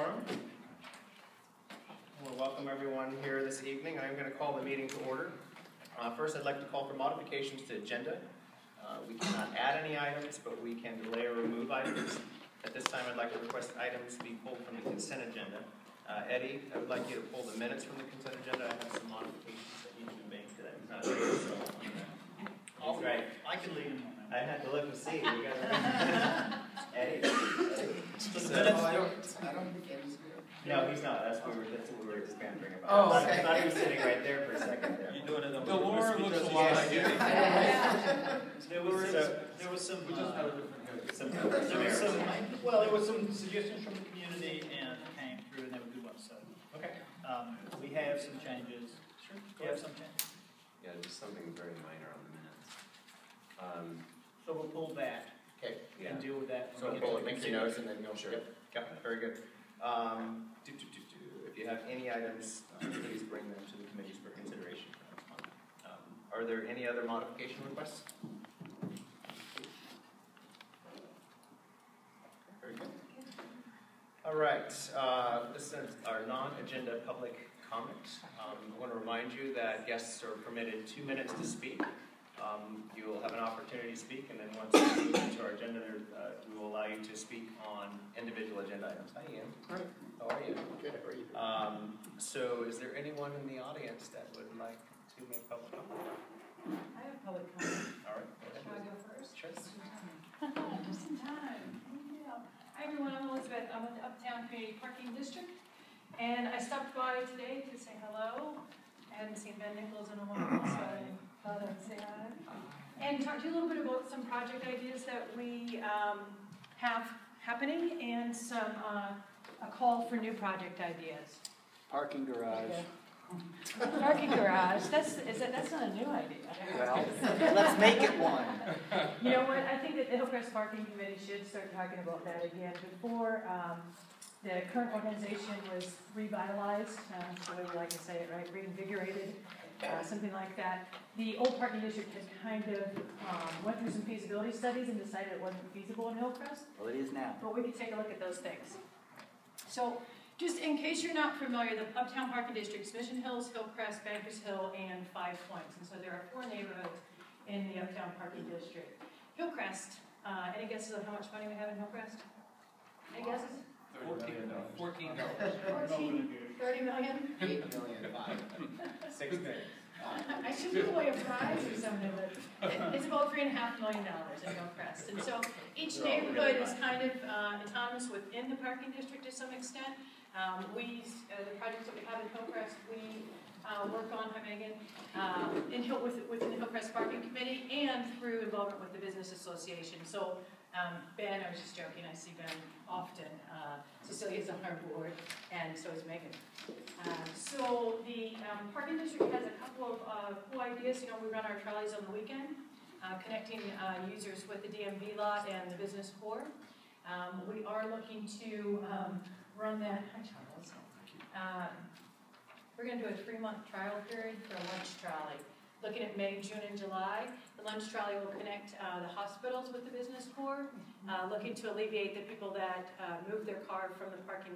quorum. Well, welcome everyone here this evening. I'm going to call the meeting to order. First, I'd like to call for modifications to agenda. We cannot add any items, but we can delay or remove items. At this time, I'd like to request items be pulled from the consent agenda. Eddie, I would like you to pull the minutes from the consent agenda. I have some modifications that need to be made to that. He's not here, so All right. I can lead him on I that. had to look and see. You guys Eddie. So, I don't think Eddie's here. No, he's not. That's what we were just bantering about. Oh, I okay. thought he was sitting right there for a second there. you're doing it on The Laura looks a lot like Eddie. There was some. We just had a different head. There was some suggestions from the community and came through, and they were good ones. So, Okay. we have some changes. Sure. We have some changes. Yeah, just something very minor on the minutes. So we'll pull that Okay. Yeah. and deal with that. So when we get pull to it, make the your notes, and then you'll Sure. Yep. Very good. If you have any items, please bring them to the committees for consideration. Are there any other modification requests? Very good. All right. This is our non-agenda public comment. I want to remind you that guests are permitted 2 minutes to speak. You will have an opportunity to speak, and then once we move into our agenda, we will allow you to speak on individual agenda items. Hi, Ian. Hi. How are you? Good, how are you? So is there anyone in the audience that would like to make public comment? I have public comment. All right. Go Should I ahead. go first? Sure. Just in time. Just in time. Yeah. Hi everyone, I'm Elizabeth. I'm with the Uptown Community Parking District. And I stopped by today to say hello. I hadn't seen Ben Nicholls in a while, so I thought I'd say hi. And talk to you a little bit about some project ideas that we have happening and some a call for new project ideas. Parking garage. Parking garage, that's not a new idea. Well, let's make it one. You know what, I think that the Hillcrest Parking Committee should start talking about that again. Before the current organization was revitalized, the way we like to say it, right, reinvigorated, something like that. The old parking district has kind of went through some feasibility studies and decided it wasn't feasible in Hillcrest. Well, it is now. But we could take a look at those things. So, just in case you're not familiar, the Uptown Parking District's Mission Hills, Hillcrest, Bankers Hill, and 5 Points. And so there are 4 neighborhoods in the Uptown Parking District. Hillcrest, any guesses on how much money we have in Hillcrest? Any guesses? $14. 14, 30 million? 8 million. 6 minutes. I should give away a prize or something, but it's about $3.5 million in Hillcrest. And so each neighborhood is kind of autonomous within the parking district to some extent. The projects that we have in Hillcrest, we work on, Megan, within the Hillcrest Parking Committee and through involvement with the Business Association. So Ben, I was just joking, I see Ben often. Cecilia's on our board, and so is Megan. So the parking district has a couple of cool ideas. You know, we run our trolleys on the weekend, connecting users with the DMV lot and the business core. We are looking to run that. Hi, Charles. We're going to do a 3-month trial period for a lunch trolley. Looking at May, June, and July, the lunch trolley will connect the hospitals with the business core, looking to alleviate the people that move their car from the parking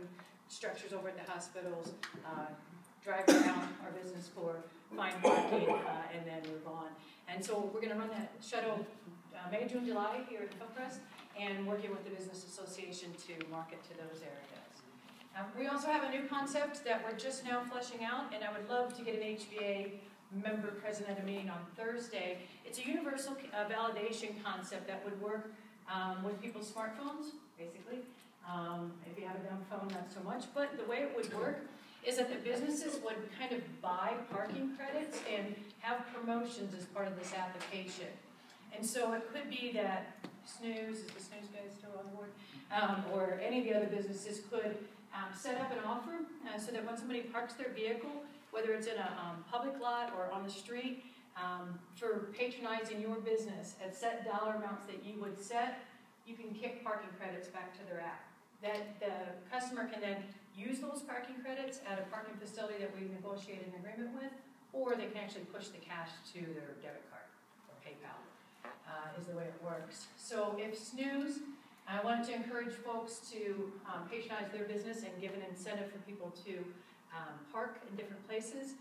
structures over at the hospitals, drive around our business core, find parking, and then move on. And so we're going to run that shuttle May, June, July here at Hillcrest, and working with the Business Association to market to those areas. We also have a new concept that we're just now fleshing out, and I would love to get an HVA member present at a meeting on Thursday. It's a universal validation concept that would work with people's smartphones, basically. If you have a dumb phone, not so much. But the way it would work is that the businesses would kind of buy parking credits and have promotions as part of this application. And so it could be that Snooze, is the Snooze guy still on board? Or any of the other businesses could set up an offer so that when somebody parks their vehicle, whether it's in a public lot or on the street, for patronizing your business at set dollar amounts that you would set, you can kick parking credits back to their app. That the customer can then use those parking credits at a parking facility that we've negotiated an agreement with, or they can actually push the cash to their debit card or PayPal, is the way it works. So if Snooze I wanted to encourage folks to patronize their business and give an incentive for people to park in different places.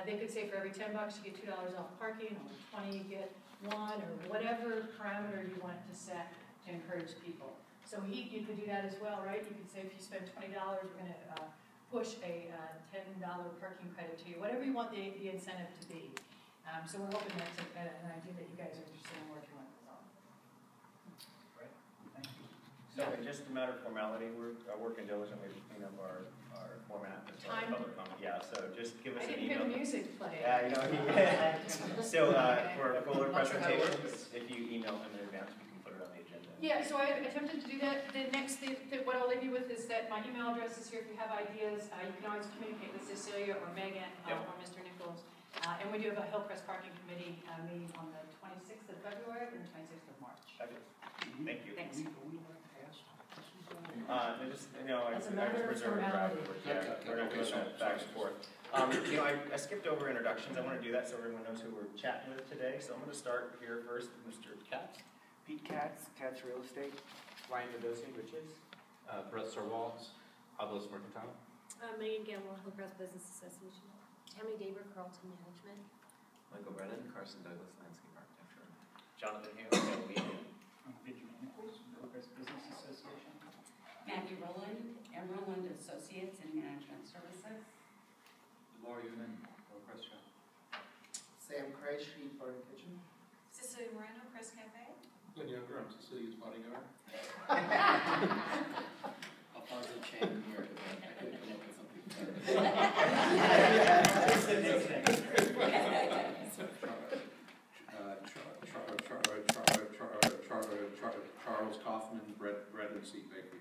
They could say for every $10 you get $2 off parking, or 20 you get 1, or whatever parameter you want to set to encourage people. So you could do that as well, right? You could say if you spend $20, we're going to push a $10 parking credit to you, whatever you want the incentive to be. So we're hoping that's an idea that you guys are interested in working with us on. Right, thank you. So just a matter of formality, we're working diligently to clean up our format as far as Time. public comment. Yeah, so just give us I an didn't hear email. the music play. Yeah, so for fuller Not sure how it presentations, if you email them in advance, we can put it on the agenda. Yeah, so I attempted to do that. The next thing, what I'll leave you with is that my email address is here if you have ideas. You can always communicate with Cecelia or Megan or Mr. Nicholls. And we do have a Hillcrest Parking Committee meeting on the 26th of February and the 26th of March. Fabulous. Thank you. Thanks. I As a matter of reserved for formality. afterwards. Yeah, we're not doing that back and forth. I skipped over introductions. I want to do that so everyone knows who we're chatting with today. So I'm going to start here first with Mr. Katz. Pete Katz, Katz Real Estate. Ryan Mendoza, Riches. Brett Sarwalls, Obelisk Mercantile. Megan Gamble, Hillcrest Business Association. Tammy Daber, Carlton Management. Michael Brennan, Carson Douglas Landscape Architecture. Johnathan Hale, Nicholls, Hillcrest Business Association. Maggie Rowland, Rowland Associates in Management Services. Laura Uman, Hillcrest Shop. Sam Cray, Street Bar and Kitchen. Cecelia Moreno, Press Cafe. Glenn Younger, I'm Cecilia's bodyguard. Alfonso Chang here. I couldn't come up with something Charles Kaufman, Brett and Seat Bakery.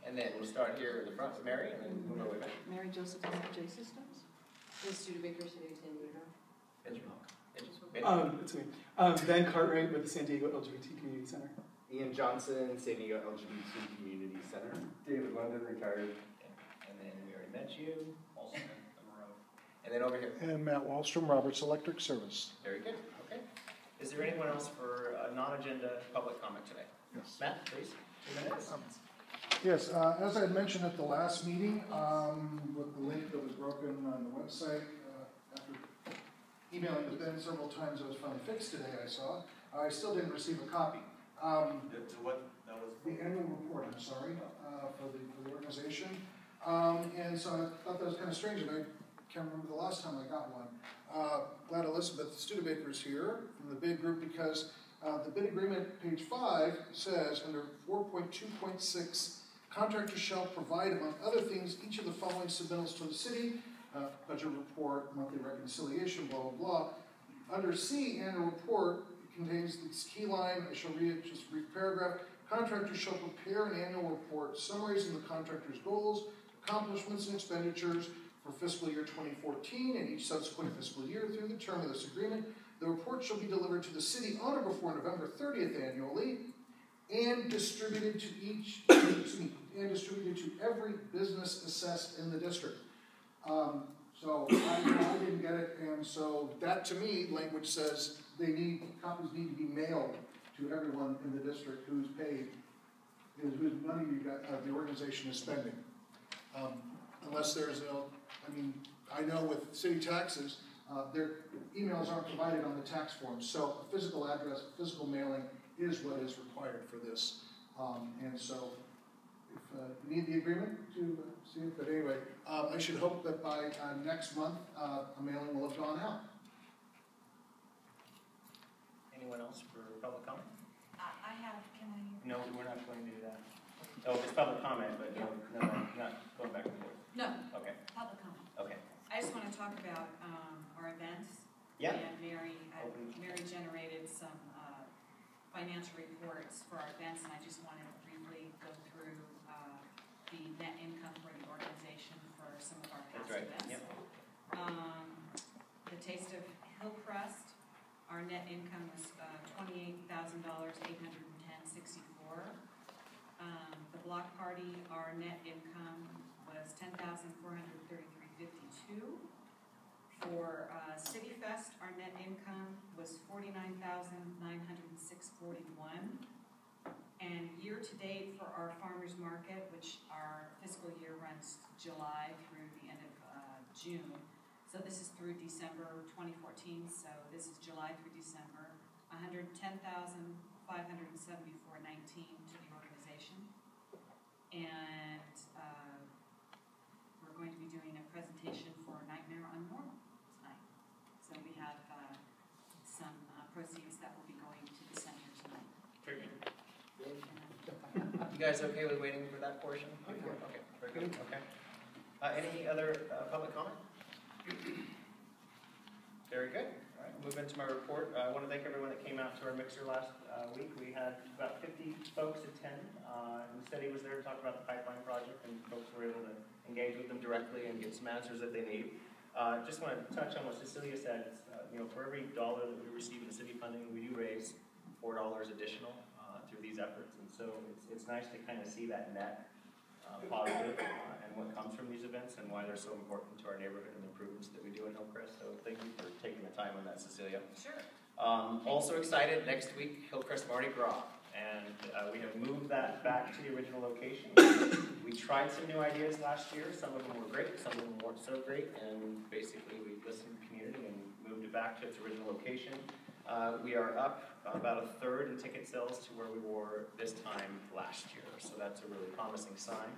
and then we'll start here in the front with Mary, and then move our way back. Mary Joseph J Systems, Institute of Baker City, San Diego. It's me. Ben Cartwright with the San Diego LGBT Community Center. Ian Johnson, San Diego LGBT Community Center. David London, retired. And then we already met you. Also, and then over here. And Matt Wallstrom, Roberts Electric Service. Very good. Okay. Is there anyone else for a non-agenda public comment today? Yes. Matt, please. 2 minutes. Yes, as I had mentioned at the last meeting, with the link that was broken on the website, after emailing with Ben several times, it was finally fixed today, I saw. I still didn't receive a copy. What? That was The annual report, I'm sorry, for the organization. And so I thought that was kind of strange, and I can't remember the last time I got one. Glad Elizabeth Studebaker is here from the bid group, because the bid agreement, page 5, says under 4.2.6, contractors shall provide, among other things, each of the following submittals to the city: budget report, monthly reconciliation, blah, blah, blah. Under C, annual report, contains this key line. I shall read it, just a brief paragraph. Contractors shall prepare an annual report summarizing the contractor's goals, accomplishments, and expenditures for fiscal year 2014 and each subsequent fiscal year through the term of this agreement. The report shall be delivered to the city on or before November 30th annually, and distributed to every business assessed in the district. So I didn't get it, and so that, to me, language says copies need to be mailed to everyone in the district who's paid, whose money the organization is spending. Unless there's I know with city taxes, their emails aren't provided on the tax form, so a physical address, physical mailing is what is required for this. And so, if you need the agreement to see it, but anyway, I should hope that by next month, a mailing will have gone out. Anyone else for public comment? Can I? No, we're not going to do that. Oh, it's public comment, but no, not going back and forth. No, Okay. public comment. Okay. I just want to talk about our events. Yeah. And Mary generated some financial reports for our events, and I just wanted to briefly go through the net income for the organization for some of our past That's right. events. Yep. The Taste of Hillcrest, our net income was $28,810.64. The block party, our net income was $10,433.52. For City Fest, our net income was $49,906.41. And year-to-date for our farmers market, which our fiscal year runs July through the end of June, so this is through December 2014, so this is July through December, $110,574.19 to the organization. And we're going to be doing a presentation for Nightmare on Normal tonight. So we have some proceeds that will be going to the center tonight. Very good. You guys okay with waiting for that portion? Okay, very good, okay. Any other public comment? Very good. All right, move into my report. I want to thank everyone that came out to our mixer last week. We had about 50 folks attend. And Steady was there to talk about the pipeline project, and folks were able to engage with them directly and get some answers that they need. Just want to touch on what Cecelia said. For every dollar that we receive in city funding, we do raise $4 additional through these efforts, and so it's nice to kind of see that net positive and what comes from these events and why they're so important to our neighborhood and the improvements that we do in Hillcrest. So thank you for taking the time on that, Cecelia. Sure. Also excited, next week, Hillcrest Mardi Gras, and we have moved that back to the original location. We tried some new ideas last year. Some of them were great, some of them weren't so great, and basically we listened to the community and moved it back to its original location. We are up about a third in ticket sales to where we were this time last year, so that's a really promising sign.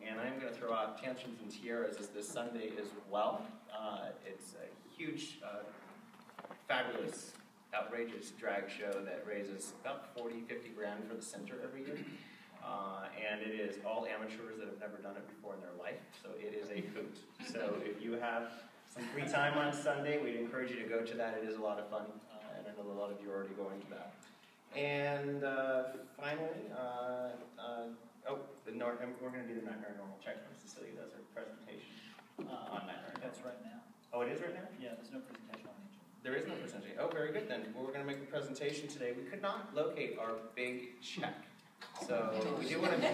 And I'm going to throw out Tantrums and Tiaras this Sunday as well. It's a huge, fabulous, outrageous drag show that raises about 40-50 grand for the center every year. And it is all amateurs that have never done it before in their life, so it is a hoot. So if you have some free time on Sunday, we'd encourage you to go to that. It is a lot of fun, and I know a lot of you are already going to that. And finally, we're going to do the Nightmare Normal check when Cecelia does her presentation on Nightmare. That's right now. Oh, it is right now? Yeah, there's no presentation on the agenda. There is no presentation. Oh, very good then. Well, we're going to make a presentation today. We could not locate our big check. So we do want to.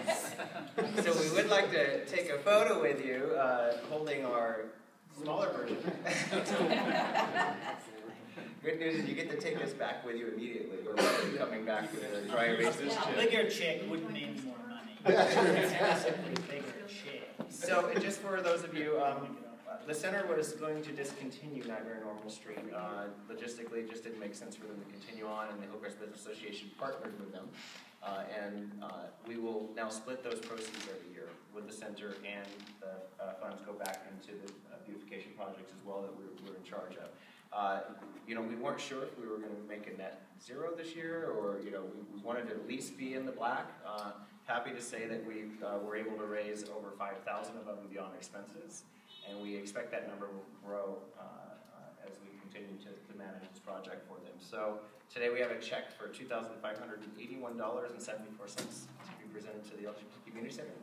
So we would like to take a photo with you, holding our smaller version. Good news is you get to take this back with you immediately. We're coming back with a dry erase this A chip. bigger check wouldn't mean more money. Bigger check. So just for those of you, the center was going to discontinue Nightmare Normal Street. Logistically, it just didn't make sense for them to continue on, and the Hillcrest Business Association partnered with them. We will now split those proceeds every year with the center, and the funds go back into the beautification projects as well that we're in charge of. We weren't sure if we were going to make a net zero this year, or we wanted to at least be in the black. Happy to say that we were able to raise over $5,000 above and beyond expenses, and we expect that number will grow as we continue to manage this project for them. So today we have a check for $2,581.74 to be presented to the LGBT Community Center.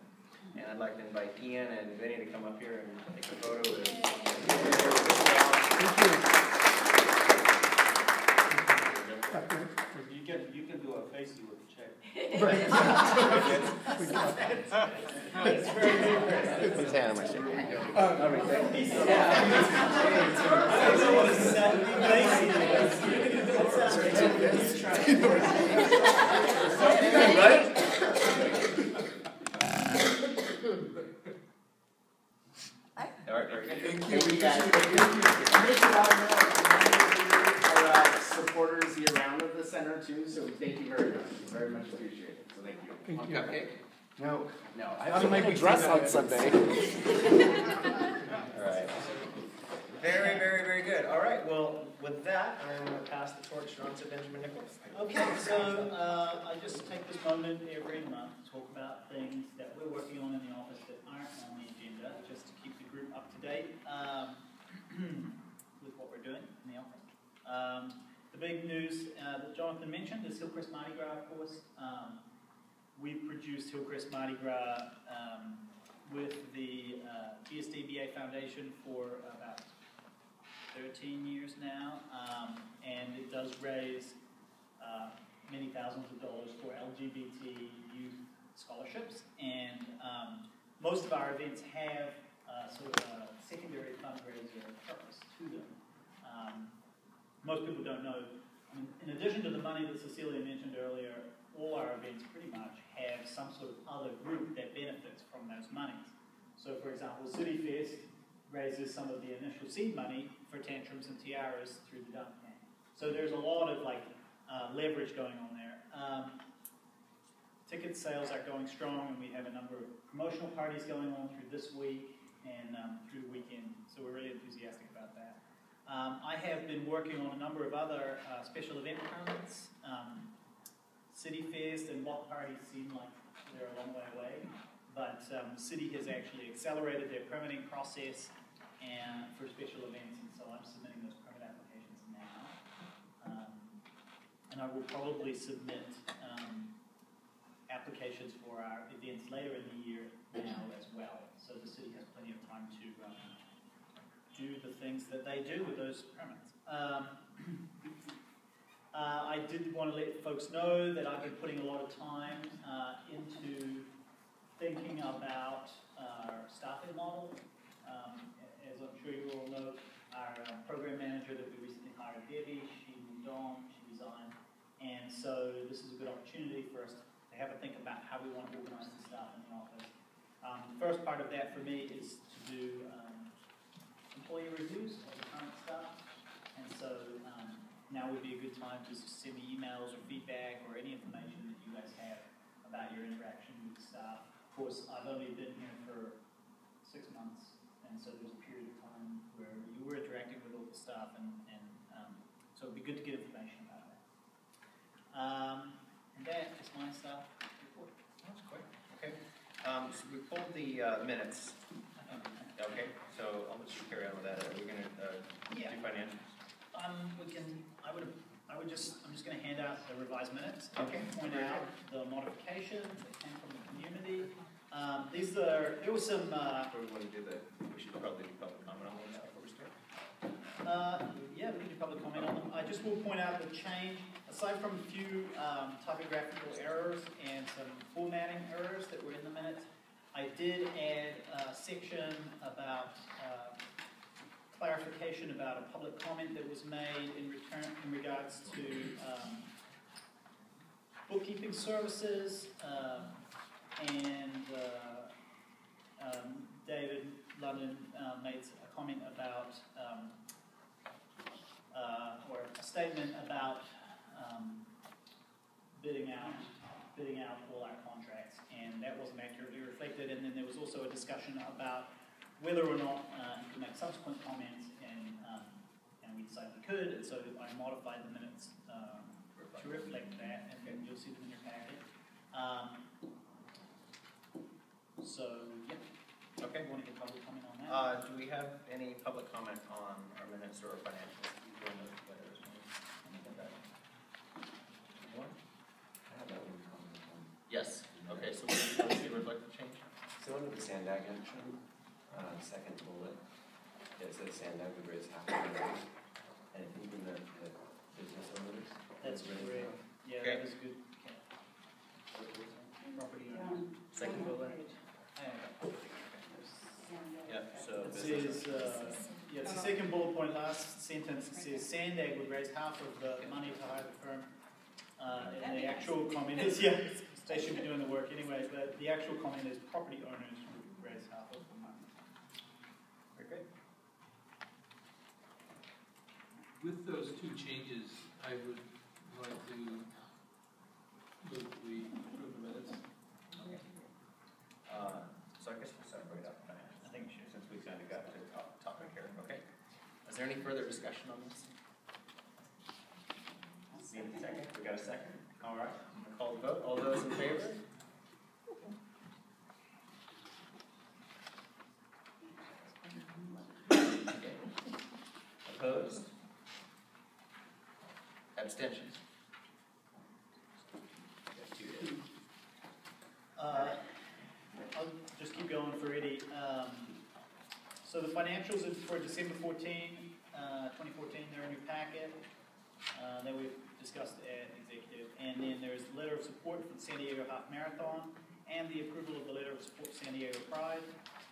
And I'd like to invite Ian and Vinny to come up here and take a photo with us. You can do a facey with the check. It's very good, Chris. Please hand him my check. Right? All right, very good. Thank you. Our supporters year-round of the center too, so we thank you very much. We very much appreciate it. So thank you. Want cupcake? No. I have have to a dress on Sunday. All right. Very, very, very good. All right, well, with that, I'm going to pass the torch on to Benjamin Nicholls. Okay, so I just take this moment every month to talk about things that we're working on in the office that aren't on the agenda, just to keep the group up to date with what we're doing in the office. The big news that Johnathan mentioned is Hillcrest Mardi Gras, of course. We've produced Hillcrest Mardi Gras with the GSDBA Foundation for about 13 years now, and it does raise many thousands of dollars for LGBT youth scholarships, and most of our events have sort of a secondary fundraiser purpose to them. Most people don't know In addition to the money that Cecelia mentioned earlier, all our events pretty much have some sort of other group that benefits from those monies. So for example, City Fest raises some of the initial seed money for tantrums and tiaras through the dump tank. So there's a lot of leverage going on there. Ticket sales are going strong, and we have a number of promotional parties going on through this week and through the weekend. So we're really enthusiastic about that. I have been working on a number of other special event permits. City Fest and block parties seem like they're a long way away, but the city has actually accelerated their permitting process and for special events, and so I'm submitting those permit applications now. And I will probably submit applications for our events later in the year now as well, so the city has plenty of time to do the things that they do with those permits. I did want to let folks know that I've been putting a lot of time into thinking about our staffing model. As I'm sure you all know, our program manager that we recently hired, Debbie, she moved on, she resigned, and so this is a good opportunity for us to have a think about how we want to organize the staff in the office. The first part of that for me is to do employee reviews of the current staff, and so now would be a good time to send me emails or feedback or any information that you guys have about your interaction with the staff. Of course, I've only been here for 6 months, and so there's a period of time where you were interacting with all the staff, and so it'd be good to get information about that. And that is my staff report. That's quick. Okay. So we pulled the minutes. Okay. So I'll let you carry on with that. Are we going to do financials? I'm just going to hand out the revised minutes. Okay. Point out the modifications that came from the community. There was some. Before we want to do that, we should probably do public comment on that before we start. Yeah, we can do public comment on them. I just will point out the change, aside from a few typographical errors and some formatting errors that were in the minutes, I did add a section about clarification about a public comment that was made in regards to bookkeeping services, and David London made a comment about or a statement about bidding out all our contracts, and that wasn't accurately reflected. And then there was also a discussion about whether or not you could make subsequent comments, and we decided we could, and so I modified the minutes to reflect that, and then you'll see them in your packet. Okay. You want to get public comment on that? Do we have any public comment on our minutes or financials? Yes. Okay, so let's see reflect the change. So under the Sandag action, second bullet, it says Sandag would raise half of the rate, and I think in the business owners. That's great. Yeah, Okay. that is good. Property owners. Second bullet. Yeah. So It business says, it's the second bullet point, last sentence. It says Sandag would raise half of the money to hire the firm. And the actual comment is, they should be doing the work anyway, but the actual comment is property owners would raise half of the money. Very good. With those two changes, I would like to move we approve the minutes. Okay. So I guess we'll separate out financials. I think we should. Since we kind of got to the topic here. Okay. Is there any further discussion on this? See in a second. We got a second. All right. I'm going to call the vote. All those in favor? Okay. Opposed? Abstentions? I'll just keep going for Eddie. So the financials is for December 14, 2014, they're in your packet. That we've discussed at executive. And then there's the letter of support for the San Diego Half Marathon and the approval of the letter of support for San Diego Pride.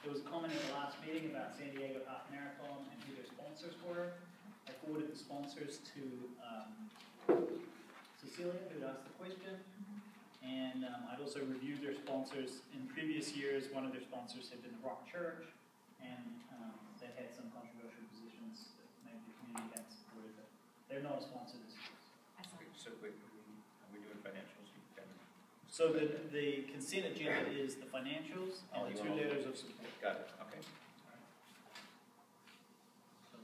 There was a comment at the last meeting about San Diego Half Marathon and who their sponsors were. I forwarded the sponsors to Cecelia, who asked the question. And I'd also reviewed their sponsors. In previous years, one of their sponsors had been the Rock Church, and they had some controversial positions that maybe the community had supported, but they're not a sponsor this year. So wait, are we doing financials? So the consent agenda is the financials Oh, and the you 2 want- letters of support. Got it, okay.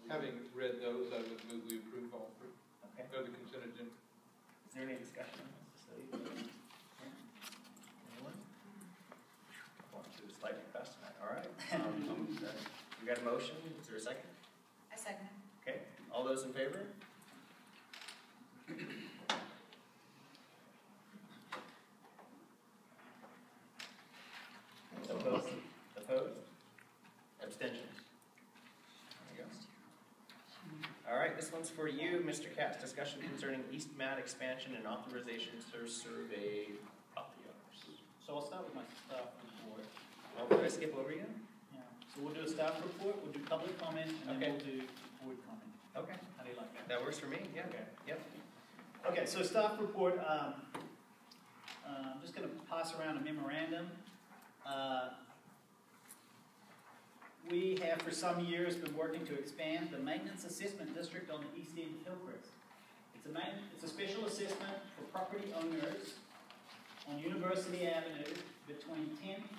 Having read those, I would move we approve all three Okay. of the consent agenda. Is there any discussion on this? Anyone? Want to do slightly fast tonight, all right. We got a motion, is there a second? I second. Okay, all those in favor? Opposed? Opposed? Abstentions? There you go. All right, this one's for you, Mr. Katz. Discussion concerning East Mat expansion and authorization to survey property owners. So I'll start with my staff report. Oh, did I skip over you? Yeah. So we'll do a staff report, we'll do public comment, and Okay. then we'll do board comment. Okay, How do you like that? that works for me, yeah. Okay. Yep. Okay, so staff report, I'm just going to pass around a memorandum. We have for some years been working to expand the maintenance assessment district on the east end of Hillcrest. It's a special assessment for property owners on University Avenue between 10th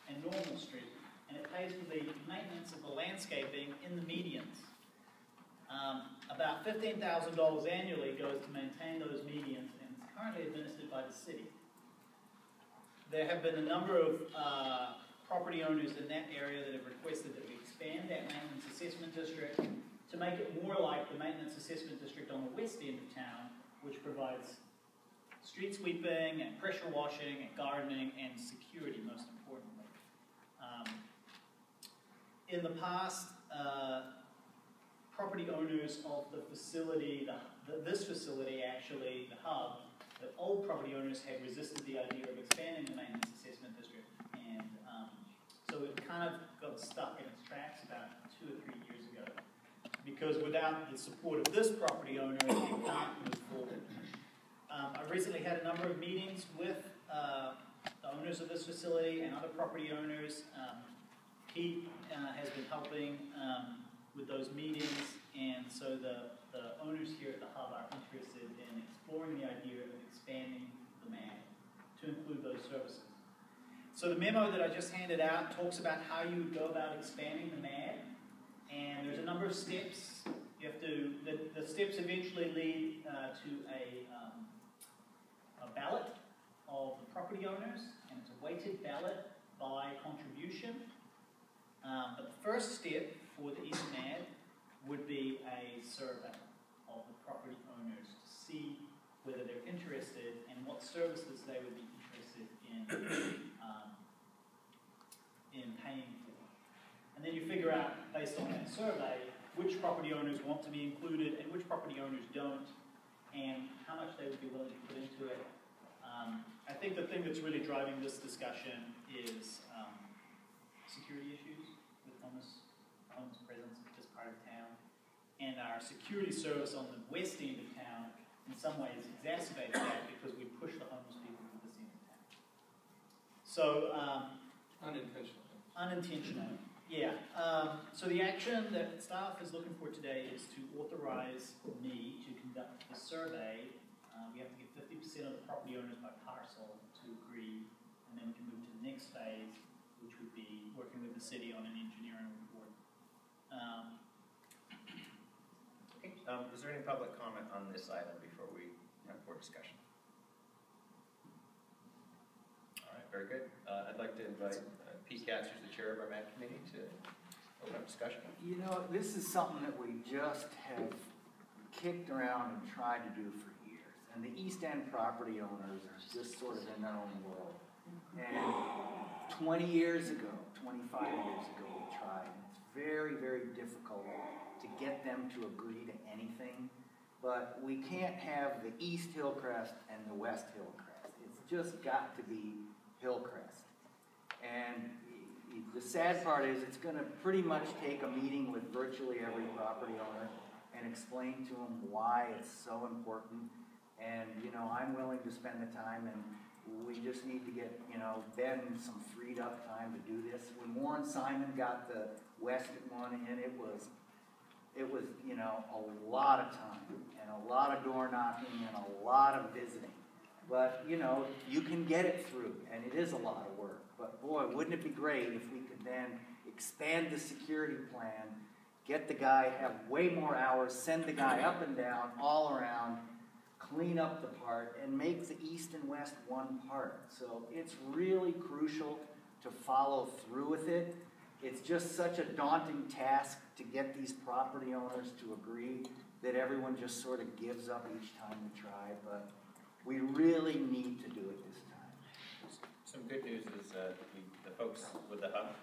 and Normal Street, and it pays for the maintenance of the landscaping in the medians. About $15,000 annually goes to maintain those medians, and it's currently administered by the city. There have been a number of property owners in that area that have requested that we expand that maintenance assessment district to make it more like the maintenance assessment district on the west end of town, which provides street sweeping and pressure washing and gardening and security, most importantly. In the past, property owners of the facility, this facility actually, the hub, the old property owners had resisted the idea of expanding the maintenance assessment district, and so it kind of got stuck in its tracks about 2 or 3 years ago, because without the support of this property owner, it can't move forward. I recently had a number of meetings with the owners of this facility and other property owners. Pete has been helping with those meetings, and so the owners here at the hub are interested in exploring the idea of expanding the MAD to include those services. So the memo that I just handed out talks about how you would go about expanding the MAD, and there's a number of steps. You have to, the steps eventually lead to a ballot of the property owners, and it's a weighted ballot by contribution. But the first step for the East MAD would be a survey of the property owners to see whether they're interested and what services they would be interested in paying for. And then you figure out, based on that survey, which property owners want to be included and which property owners don't, and how much they would be willing to put into it. I think the thing that's really driving this discussion is security issues with homeless presence in this part of town. And our security service on the west end of town in some ways exacerbates that because we push the homeless people to this end of town. So, unintentional, yeah. So the action that staff is looking for today is to authorize me to conduct a survey. We have to get 50% of the property owners by parcel to agree, and then we can move to the next phase, which would be working with the city on an engineering report. Is there any public comment on this item before we have board discussion? All right, very good. I'd like to invite Pete Katz, who's the chair of our MAD committee, to open up discussion. You know, this is something that we just have kicked around and tried to do for years. And the East End property owners are just sort of in their own world. And 20 years ago, 25 years ago, we tried. And it's very, very difficult to get them to agree to anything. But we can't have the East Hillcrest and the West Hillcrest. It's just got to be Hillcrest. And the sad part is it's going to pretty much take a meeting with virtually every property owner and explain to them why it's so important And, you know, I'm willing to spend the time, and we just need to get, you know, Ben some freed up time to do this. When Warren Simon got the West one in, it was, you know, a lot of time and a lot of door knocking and a lot of visiting. But, you know, you can get it through, and it is a lot of work. But boy, wouldn't it be great if we could then expand the security plan, get the guy, have way more hours, send the guy up and down, all around, clean up the part, and make the east and west one part. So it's really crucial to follow through with it. It's just such a daunting task to get these property owners to agree that everyone just sort of gives up each time we try, but we really need to do it this time. Some good news is the folks with the hub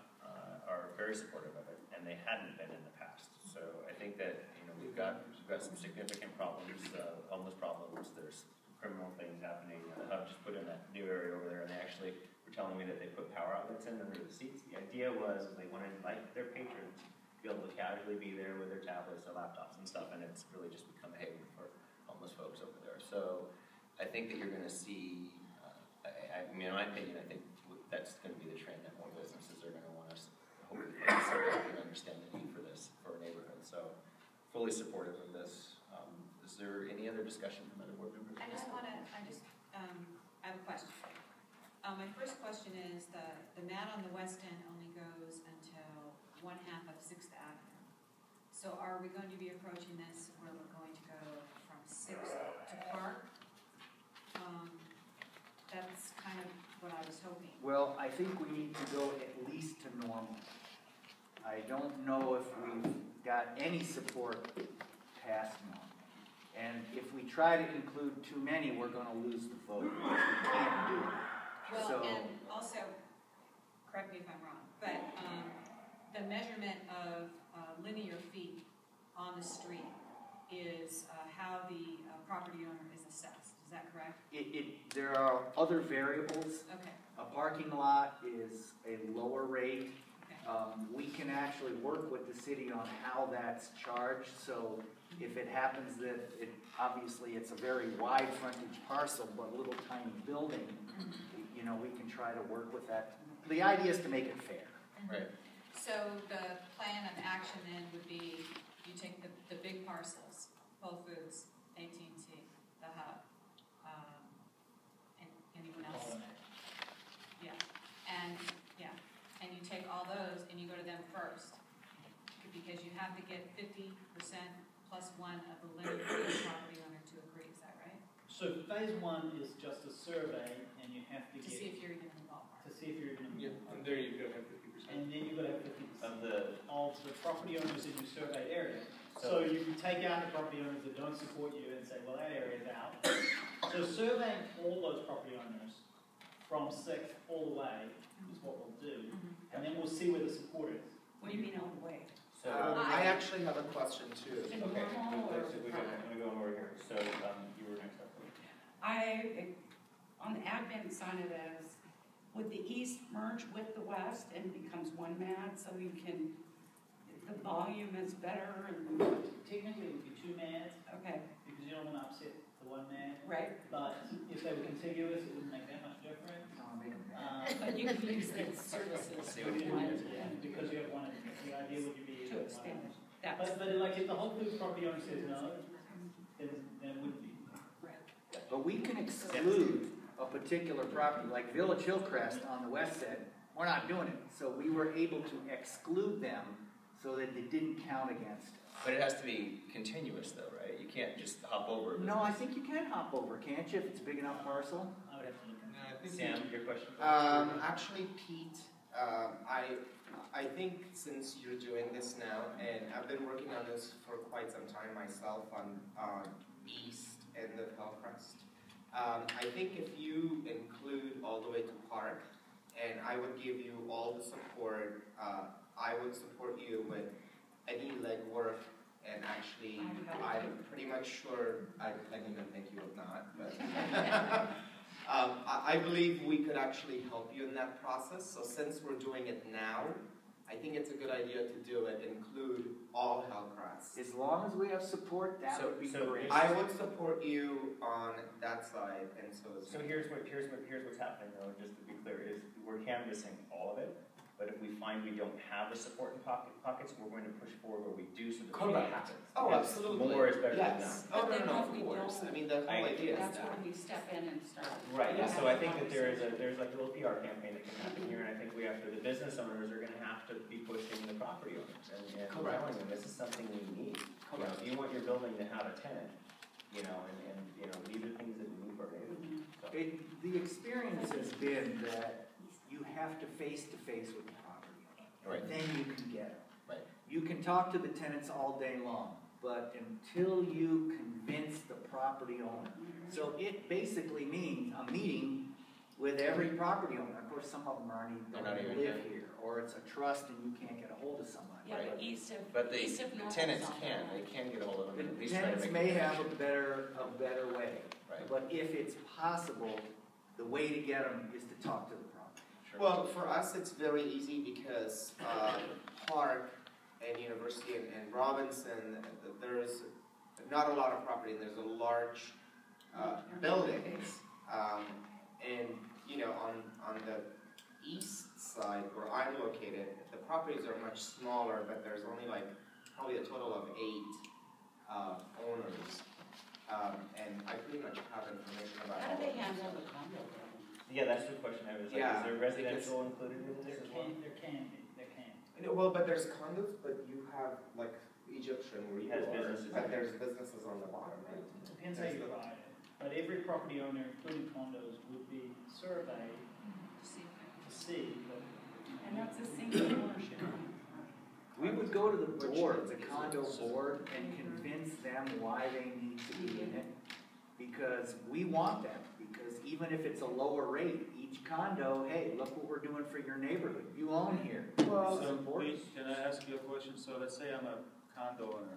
are very supportive of it, and they hadn't been in the past. So I think that, you know, we've got some significant problems, homeless problems. There's criminal things happening. The hub just put in that new area over there, and they actually were telling me that they put power outlets in under the seats. The idea was they wanted like their patrons to be able to casually be there with their tablets, their laptops, and stuff. And it's really just become a haven for homeless folks over there. So I think that you're going to see. I mean, in my opinion, I think that's going to be the trend, that more businesses are going to want us hopefully and understand the need for this for a neighborhood. So, fully supportive of this. Is there any other discussion from other board members? I have a question. My first question is the mat on the west end only goes until one half of 6th Avenue. So, are we going to be approaching this where we're going to go from 6th to Park? That's kind of what I was hoping. Well, I think we need to go at least to normal. I don't know if we've got any support past normal. And if we try to include too many, we're going to lose the vote, which we can't do. Well, So, and also, correct me if I'm wrong, but the measurement of linear feet on the street is how the property owner is assessed. Is that correct? there are other variables. Okay. A parking lot is a lower rate. Okay. We can actually work with the city on how that's charged. So if it happens that obviously it's a very wide frontage parcel, but a little tiny building, you know, we can try to work with that. The idea is to make it fair. Right. So the plan of action then would be you take the big parcels, Whole Foods, AT&T, the Hub, and anyone else. And you take all those and you go to them first, because you have to get 50% plus one of the linear property owner to agree. Is that right? So phase one is just a survey, and you have to see if you're even in the ballpark. To see if you're even in the ballpark. And there you go, have 50%. And then you've got to have 50% Of of the property owners in your surveyed area. So you can take out the property owners that don't support you and say, well, that area's out. So surveying all those property owners from 6th all the way is what we'll do. And then we'll see where the support is. What do you mean all the way? So I actually have a question too. okay, we're going to go over here. So you were next up. On the admin side of this, would the east merge with the west and becomes one mat so you can, the volume is better? And Technically, it would be 2 mads. Okay. Because you don't want to upset the 1 mad. Right. But if they were contiguous, it wouldn't make that much difference. But you can use the services. Because you have one, the idea would be to expand. But like if the Whole Foods property owner says no, then it wouldn't be. But we can exclude a particular property, like Village Hillcrest on the west said, we're not doing it. So we were able to exclude them so that it didn't count against us. But it has to be continuous though, right? You can't just hop over. No, I think you can hop over, can't you, if it's a big enough parcel? I would have to look at it. Sam, your question? Actually, Pete, I think since you're doing this now, and I've been working on this for quite some time myself on east end of Hillcrest. I think if you include all the way to Park, and I would give you all the support, I would support you with any legwork, and actually, I'm pretty much sure, I even think you would not, but I believe we could actually help you in that process. So since we're doing it now, I think it's a good idea to do it, include all Hillcrest. As long as we have support, that would be great. I would support you on that side, and so is. So here's what's happening though, just to be clear, is we're canvassing all of it, but if we find we don't have the support in pockets, we're going to push forward where we do, so that it happens. Oh, Because absolutely. more is better than Yes. none. Oh, But then no, if of we course. don't, I mean, the whole idea is that's that. when we step in and start. Right, yeah, so I think that Conversation. there's like a little PR campaign that can happen here, and I think we have to, the business owners are gonna have to be pushing the property owners and Correct. telling them, this is something we need. You know, if you want your building to have a tenant, you know, and you know, these are things that we need for our neighborhood. So, The experience has been that you have to face with the property owner. Right. Then you can get them. Right. You can talk to the tenants all day long, but until you convince the property owner. So it basically means a meeting with every property owner. Of course, some of them They're don't not even even live here, or it's a trust and you can't get a hold of somebody. Yeah, but east of, But the east of North tenants is on can, that. they can get a hold of them, The and at least try to tenants make may a have connection. a better way. Right. But if it's possible, the way to get them is to talk to the property. Sure. Well, for us, it's very easy because Park and University and Robinson, there's not a lot of property, and there's a large buildings. And, you know, on the east side where I'm located, the properties are much smaller, but there's only like probably a total of 8 owners. And I pretty much have information about How all do they of them. handle the condo building? Yeah, that's the question I was like, Yeah, is there residential included in this as well? There can be. Well, but there's condos, but you have like Egyptian where you Has are, businesses. but there's businesses on the bottom, right? Depends how you divide it. But every property owner, including condos, would be surveyed to see that. And that's a single ownership. We would go to the board, the condo board, and convince them why they need to be in it. Because we want them, because even if it's a lower rate, each condo, hey, look what we're doing for your neighborhood, you own here. Well, This is important. Can I ask you a question? So let's say I'm a condo owner.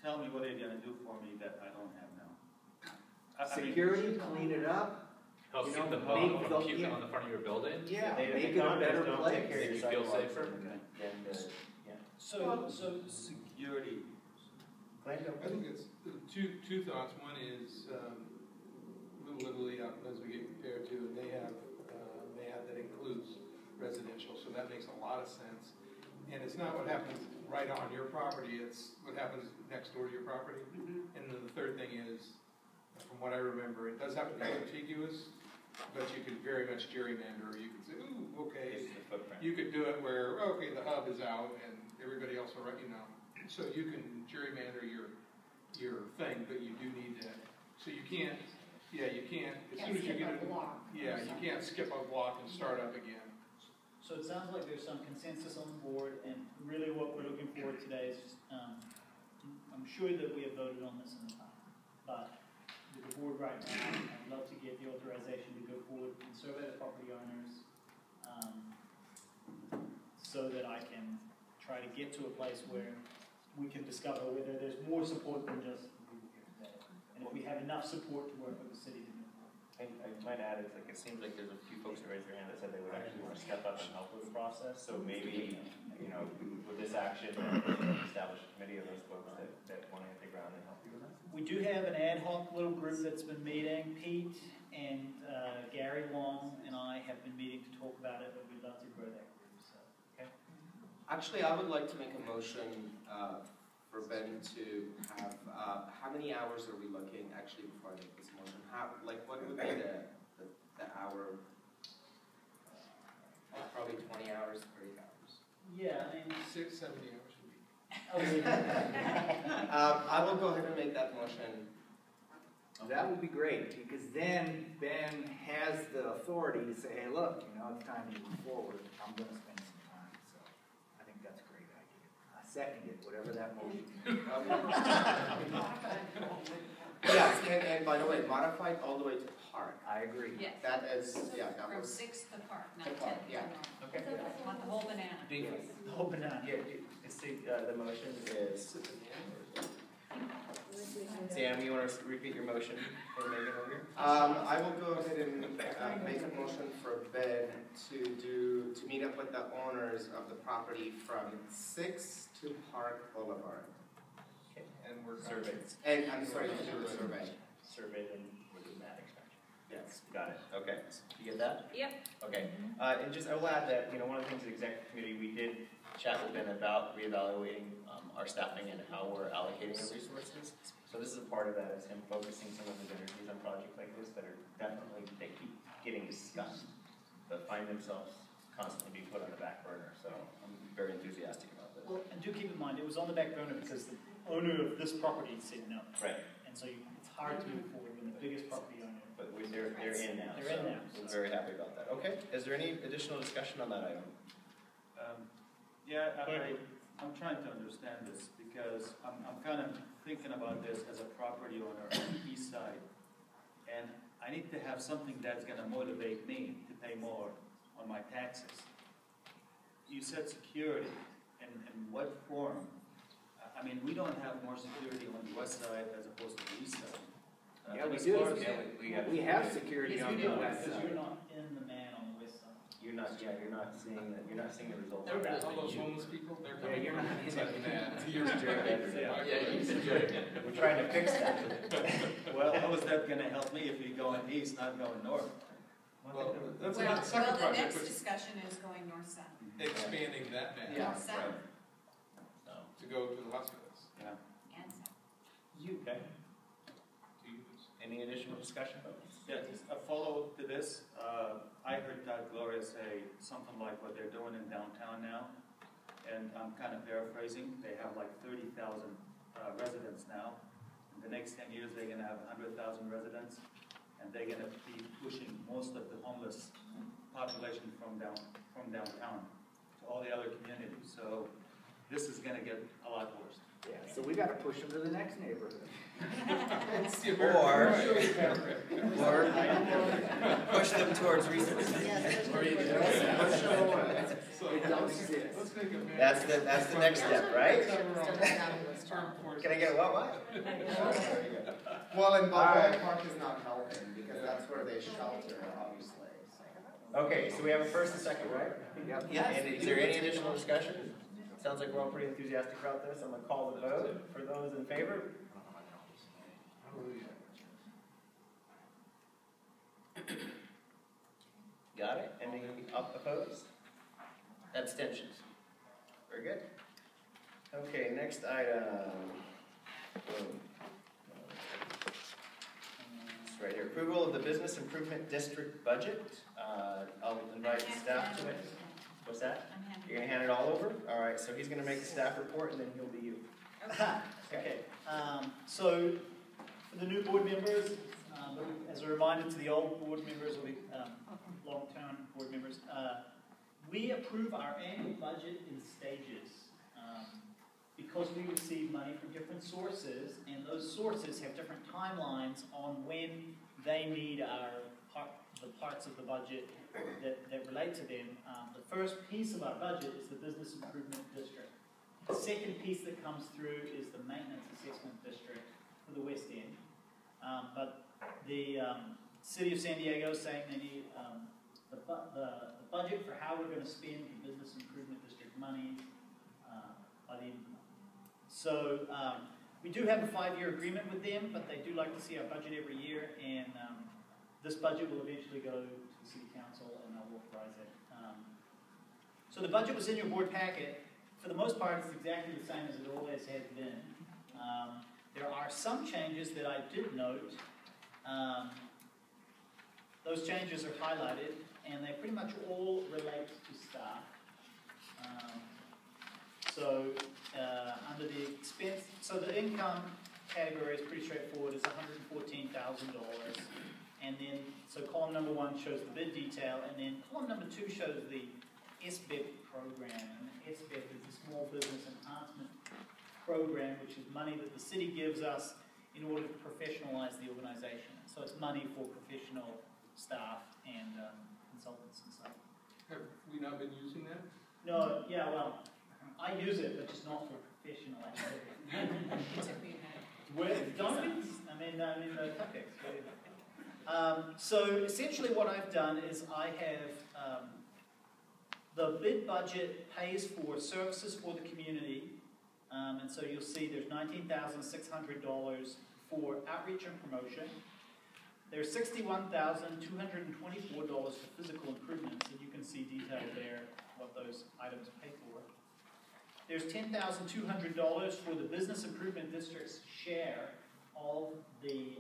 Tell me what are you gonna do for me that I don't have now? I mean, Security, clean it up. Help You keep know, the make bug the- from puking yeah. on the front of your building? Yeah, They- make the it a condos better don't place. take care of Make your you feel sidewalks safer? and yeah. so security. Glenn, go I think it's two thoughts. One is Little League as we get prepared to, and they have that includes residential, so that makes a lot of sense. And it's not what happens right on your property; it's what happens next door to your property. And then the third thing is, from what I remember, it does have to be contiguous, but you can very much gerrymander. You can say, "Ooh, okay." It's the footprint. You could do it where, okay, the hub is out and everybody else will, you know. So you can gerrymander your thing, but you do need to, so you can't, as soon as you get it. Yeah, you can't skip a block and start up again. So it sounds like there's some consensus on the board, and really what we're looking for today is just, I'm sure that we have voted on this in the past, but with the board right now, I'd love to get the authorization to go forward and survey the property owners, so that I can try to get to a place where we can discover whether there's more support than just the people here today. And if we have enough support to work with the city to move forward. I might add, it's like, it seems like there's a few folks that raised their hand that said they would actually want to step up and help with the process, so maybe, you know, with this action, establish a committee of those folks that want to hit the ground and help you with that. We do have an ad hoc little group that's been meeting. Pete and Gary Wong and I have been meeting to talk about it, but we'd love to grow that group, so. Okay. Actually, I would like to make a motion for Ben to have, how many hours are we looking, actually, before I make this motion? What would be the hour? Probably 20 hours, 30 hours. Yeah, I mean, 6-7 hours a week. I will go ahead and make that motion. That would be great, because then Ben has the authority to say, hey, look, you know, it's time to move forward. I'm going to spend some time, so I think that's a great idea. I second it, whatever that motion is. Yes, and by the way, modified all the way to Park. I agree. Yes. That is, yeah, that From was. 6 to Park, not To 10. Park, yeah. Okay. Want the whole banana. Yes. the whole banana. Yeah, it's the motion is, Sam, you want to repeat your motion for Megan over here? I will go ahead and make a motion for Ben to meet up with the owners of the property from 6 to Park Boulevard. Okay, and we're surveyed. And I'm sorry, to do a survey. Surveyed and with the mat extraction. Yes. Got it. Okay. You get that? Yep. Okay. And just, I will add that, one of the things at the executive committee, we did chat with Ben about reevaluating our staffing and how we're allocating our resources. So this is a part of that, is him focusing some of his energies on projects like this that are definitely, they keep getting discussed, but find themselves constantly being put on the back burner. So I'm very enthusiastic about this. Well, and do keep in mind, it was on the back burner because the owner of this property said no. Right. And so it's hard to move forward when the biggest property owner. But they're in now. They're in now. So we're very happy about that. Okay. Is there any additional discussion on that item? Yeah, I'm trying to understand this because I'm kind of thinking about this as a property owner on the east side. And I need to have something that's going to motivate me to pay more on my taxes. You said security. In what form? I mean, we don't have more security on the west side as opposed to the east side. Yeah, we do. We have security on the west Because side. you're not in the man on the west side. You're not seeing that. You're not seeing the results. All of that. those homeless people, they're Yeah, coming. you're not It's in like it. that. Yeah. We're trying to fix that. Well, how is that going to help me if you're going east, not going north? Well, that's Well, the second the project, next which discussion is going north-south. expanding that map North-south to go to the hospitals. Yeah. and south. Okay. To use. Any additional discussion, folks? Yeah, just a follow-up to this. I heard Todd Gloria say something like what they're doing in downtown now, and I'm kind of paraphrasing. They have like 30,000 residents now. In the next 10 years, they're going to have 100,000 residents, and they're going to be pushing most of the homeless population from downtown to all the other communities. So this is going to get a lot worse. Yeah, so we got to push them to the next neighborhood. It's the American Or push them towards resources. That's the next step, right? Can I get what? Well, and Balboa Park is not helping because that's where they shelter, obviously. Okay, so we have a first and second, right? Yep. And is there any additional discussion? Sounds like we're all pretty enthusiastic about this. I'm going to call the vote. For those in favor? Got it? Any opposed? Abstentions? Very good. Okay, next item. Boom. It's right here. Approval of the Business Improvement District budget. I'll invite staff to it. What's that? I'm happy. You're going to hand it all over? All right, so he's going to make a staff report and then he'll be you. Okay. So for the new board members, as a reminder to the old board members or the long-term board members, we approve our annual budget in stages because we receive money from different sources, and those sources have different timelines on when they need the parts of the budget that relate to them. The first piece of our budget is the Business Improvement District. The second piece that comes through is the Maintenance Assessment District for the West End. But the City of San Diego is saying they need the budget for how we're going to spend the Business Improvement District money by the end of the month. So we do have a 5-year agreement with them, but they do like to see our budget every year, and this budget will eventually go to the City Council and they'll authorize it. So the budget was in your board packet. For the most part, it's exactly the same as it always has been. There are some changes that I did note. Those changes are highlighted, and they pretty much all relate to staff. Under the expense, so the income category is pretty straightforward. It's $114,000, and then so column number 1 shows the bid detail, and then column number 2 shows the SBIP program. And the SBIP is the Small Business Enhancement Program, which is money that the city gives us in order to professionalize the organization. So it's money for professional staff and consultants and stuff. Have we not been using that? No, yeah, well, I use it, but just not for professional activity. With donuts? I mean cupcakes. So essentially what I've done is I have the bid budget pays for services for the community, and so you'll see there's $19,600 for outreach and promotion. There's $61,224 for physical improvements, and you can see detailed there what those items pay for. There's $10,200 for the business improvement district's share of the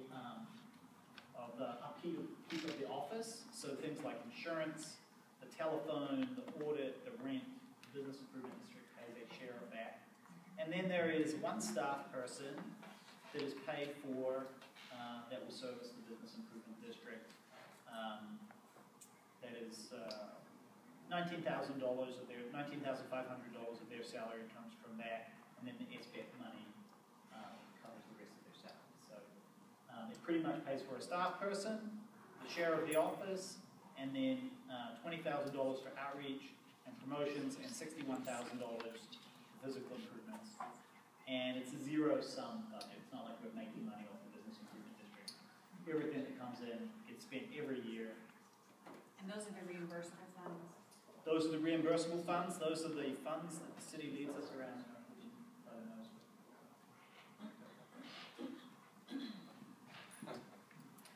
upkeep of the office, so things like insurance, the telephone, the audit, the rent. The business improvement district pays a share of that. And then there is one staff person that is paid for that will service the business improvement district. That is $19,500 of their salary comes from that, and then the SBF money covers the rest of their salary. So it pretty much pays for a staff person, the share of the office, and then $20,000 for outreach and promotions, and $61,000 for physical improvements. And it's a zero-sum budget. It's not like we're making money off the business improvement district. Everything that comes in gets spent every year. And those are the reimbursable funds? Those are the reimbursable funds. Those are the funds that the city leads us around.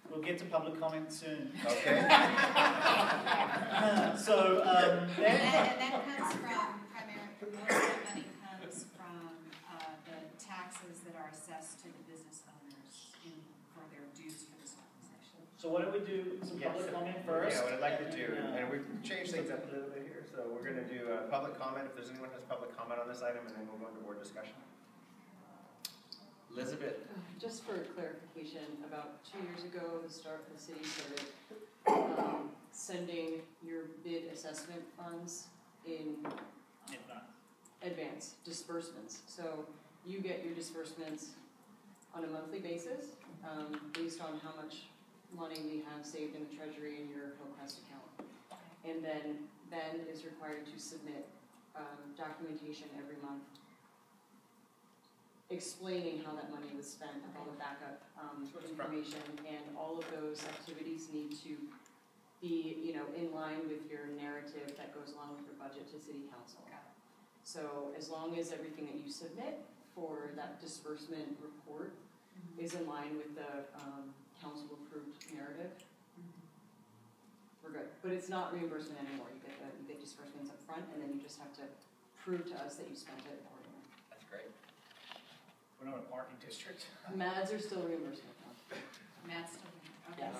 We'll get to public comment soon. Okay. So and that comes from primarily, most of that money comes from the taxes that are assessed to the business owners for their dues for this organization. So why don't we do some public comment first? Yeah, what I'd like to do, and we've changed things up a little bit here, so we're going to do public comment, if there's anyone who has public comment on this item, and then we'll go into board discussion. Elizabeth. Just for clarification, about 2 years ago, the city started sending your bid assessment funds in advance disbursements. So you get your disbursements on a monthly basis based on how much money we have saved in the treasury in your Hillcrest account. And then Ben is required to submit documentation every month explaining how that money was spent, all the backup information, and all of those activities need to be, in line with your narrative that goes along with your budget to city council. So as long as everything that you submit for that disbursement report is in line with the council-approved narrative, we're good. But it's not reimbursement anymore. You get disbursements up front, and then you just have to prove to us that you spent it accordingly. That's great. We're not a parking district. MADs are still reimbursement now. MADs still reimbursement. Yes.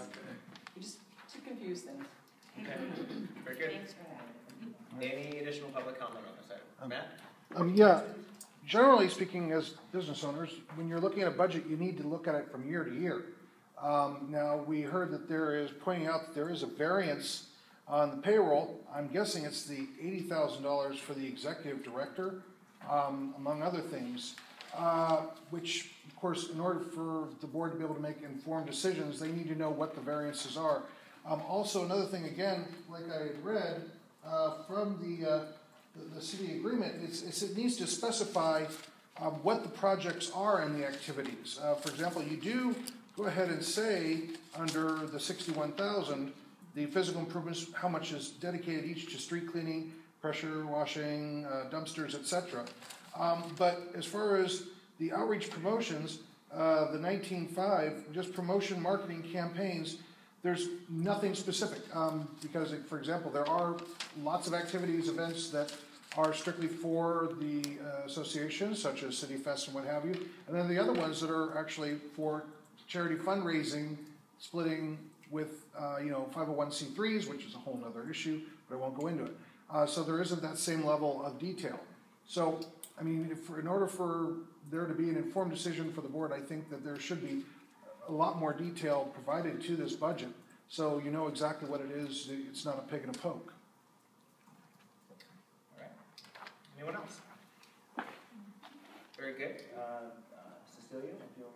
You just to confuse things. Okay. Very good. Thanks for that. Any additional public comment on this item? Matt? Yeah. Generally speaking, as business owners, when you're looking at a budget, you need to look at it from year to year. Now, we heard that pointing out that there is a variance on the payroll. I'm guessing it's the $80,000 for the executive director, among other things. Which, of course, in order for the board to be able to make informed decisions, they need to know what the variances are. Also, another thing, again, like I had read from the city agreement, it needs to specify what the projects are and the activities. For example, you do go ahead and say under the $61,000, the physical improvements, how much is dedicated each to street cleaning, pressure washing, dumpsters, etc. But as far as the outreach promotions, the 19.5, just promotion marketing campaigns, there's nothing specific. Because, for example, there are lots of activities, events that are strictly for the association, such as City Fest and what have you. And then the other ones that are actually for charity fundraising, splitting with 501c3s, which is a whole other issue, but I won't go into it. So there isn't that same level of detail. So, I mean, in order for there to be an informed decision for the board, I think that there should be a lot more detail provided to this budget, so you know exactly what it is. It's not a pig in a poke. All right. Anyone else? Very good. Cecelia, if you'll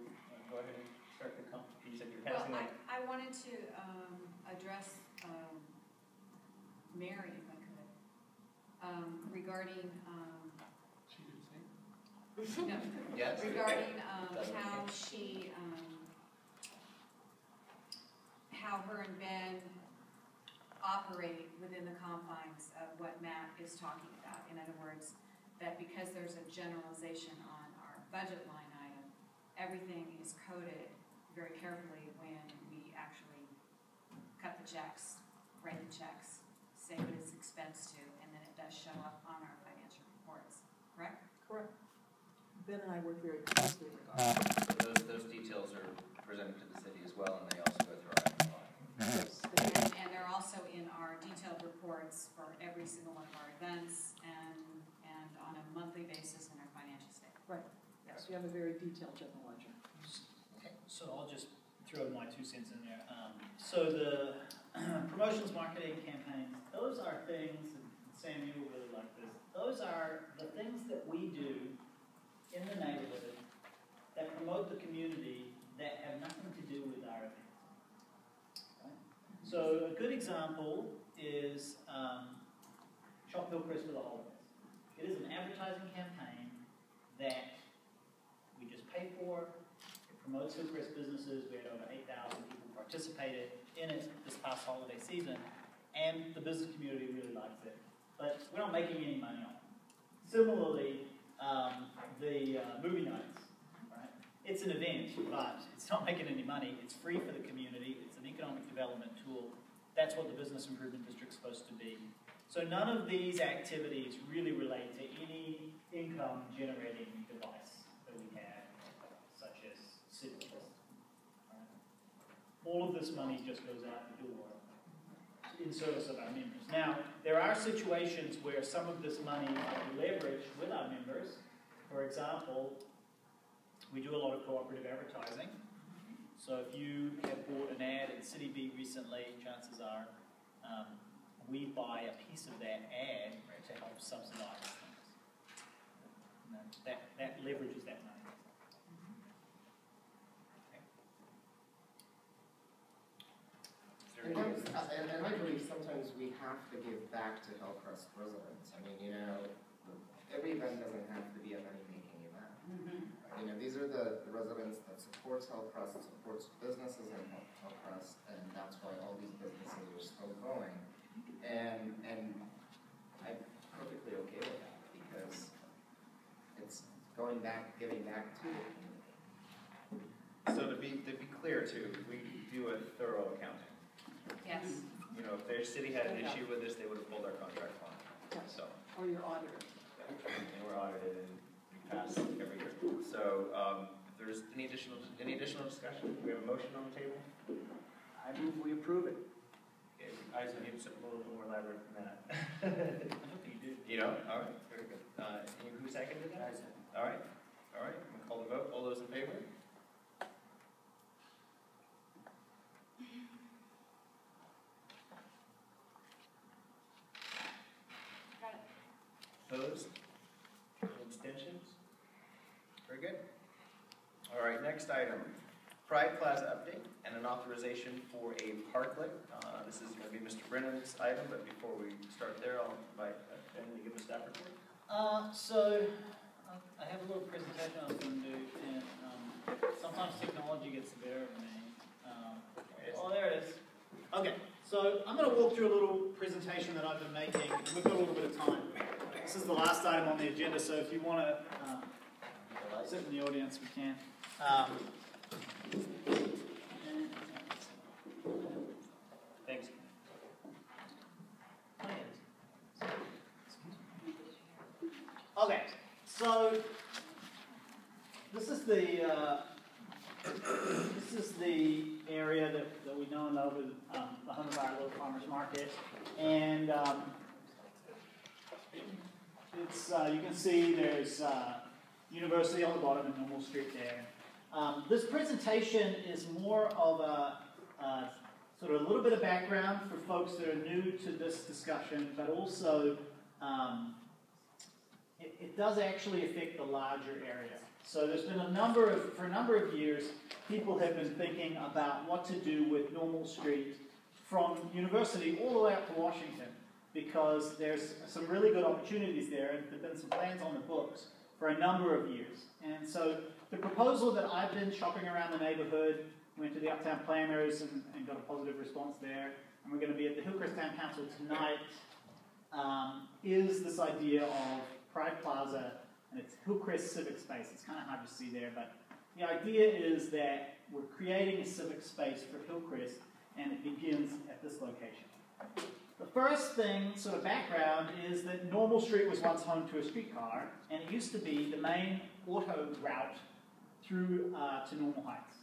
go ahead and start the comment. You said you're passing Well, I wanted to address Mary, if I could, regarding No, Yes? regarding Doesn't how change. she, how her and Ben operate within the confines of what Matt is talking about. In other words, that because there's a generalization on our budget line item, everything is coded very carefully when we actually cut the checks, write the checks, say what it's expensed to, and then it does show up on our financial reports, correct? Correct. Ben and I work very closely in regard. So those details are presented to the city as well, and they also go through our MLI. And they're also in our detailed reports for every single one of our events and on a monthly basis in our financial statement. Right. Yes, we have a very detailed general ledger. So I'll just throw my 2 cents in there. So the promotions, marketing, campaigns, those are things, and Sam, you will really like this, those are the things that we do in the neighborhood that promote the community that have nothing to do with our events. Right? So a good example is Shop Hillcrest for the Holidays. It is an advertising campaign that we just pay for. It promotes Hillcrest businesses. We had over 8,000 people participated in it this past holiday season, and the business community really likes it. But we're not making any money on it. Similarly, the movie nights, right? It's an event, but it's not making any money. It's free for the community. It's an economic development tool. That's what the business improvement district's supposed to be. So none of these activities really relate to any income-generating device that we have, such as cities. Right? All of this money just goes out the door in service of our members. Now, there are situations where some of this money might be leveraged with our members. For example, we do a lot of cooperative advertising. So if you have bought an ad in City B recently, chances are we buy a piece of that ad to help subsidize things. And that leverages that money. And I believe sometimes we have to give back to Hillcrest residents. I mean, every event doesn't have to be a money-making event. These are the residents that supports Hillcrest, supports businesses in Hillcrest, and that's why all these businesses are still going. And I'm perfectly okay with that because it's going back, giving back to the community. So to be clear too, we do a thorough accounting. Yes. If their city had an issue with this, they would have pulled our contract on. Yes. So. Or your auditor. And we're audited and we pass every year. So if there's any additional discussion, we have a motion on the table. I move we approve it. Okay, I just need something a little more elaborate than that. I don't think you do. You know? All right, very good. Who seconded that? I said. All right, I'm gonna call the vote. All those in favor? Opposed? Abstentions? Very good. All right, next item. Pride Plaza update and an authorization for a parklet. This is going to be Mr. Brennan's item, but before we start there, I'll invite Ben to give a staff report. So I have a little presentation I was going to do, and sometimes technology gets the better of me. There it is. Okay, so I'm going to walk through a little presentation that I've been making. We've got a little bit of time. This is the last item on the agenda, so if you want to sit in the audience, we can. Thanks. Okay, so this is the area that we know and love with the home of our little farmers market, and it's you can see there's University on the bottom and Normal Street there. This presentation is more of a sort of a little bit of background for folks that are new to this discussion, but also it does actually affect the larger area. So there's been for a number of years, people have been thinking about what to do with Normal Street from University all the way up to Washington, because there's some really good opportunities there, and there's been some plans on the books for a number of years. And so the proposal that I've been shopping around the neighborhood, went to the Uptown Planners and got a positive response there, and we're going to be at the Hillcrest Town Council tonight, is this idea of Pride Plaza, and it's Hillcrest Civic Space. It's kind of hard to see there, but the idea is that we're creating a civic space for Hillcrest, and it begins at this location. The first thing, sort of background, is that Normal Street was once home to a streetcar, and it used to be the main auto route through to Normal Heights,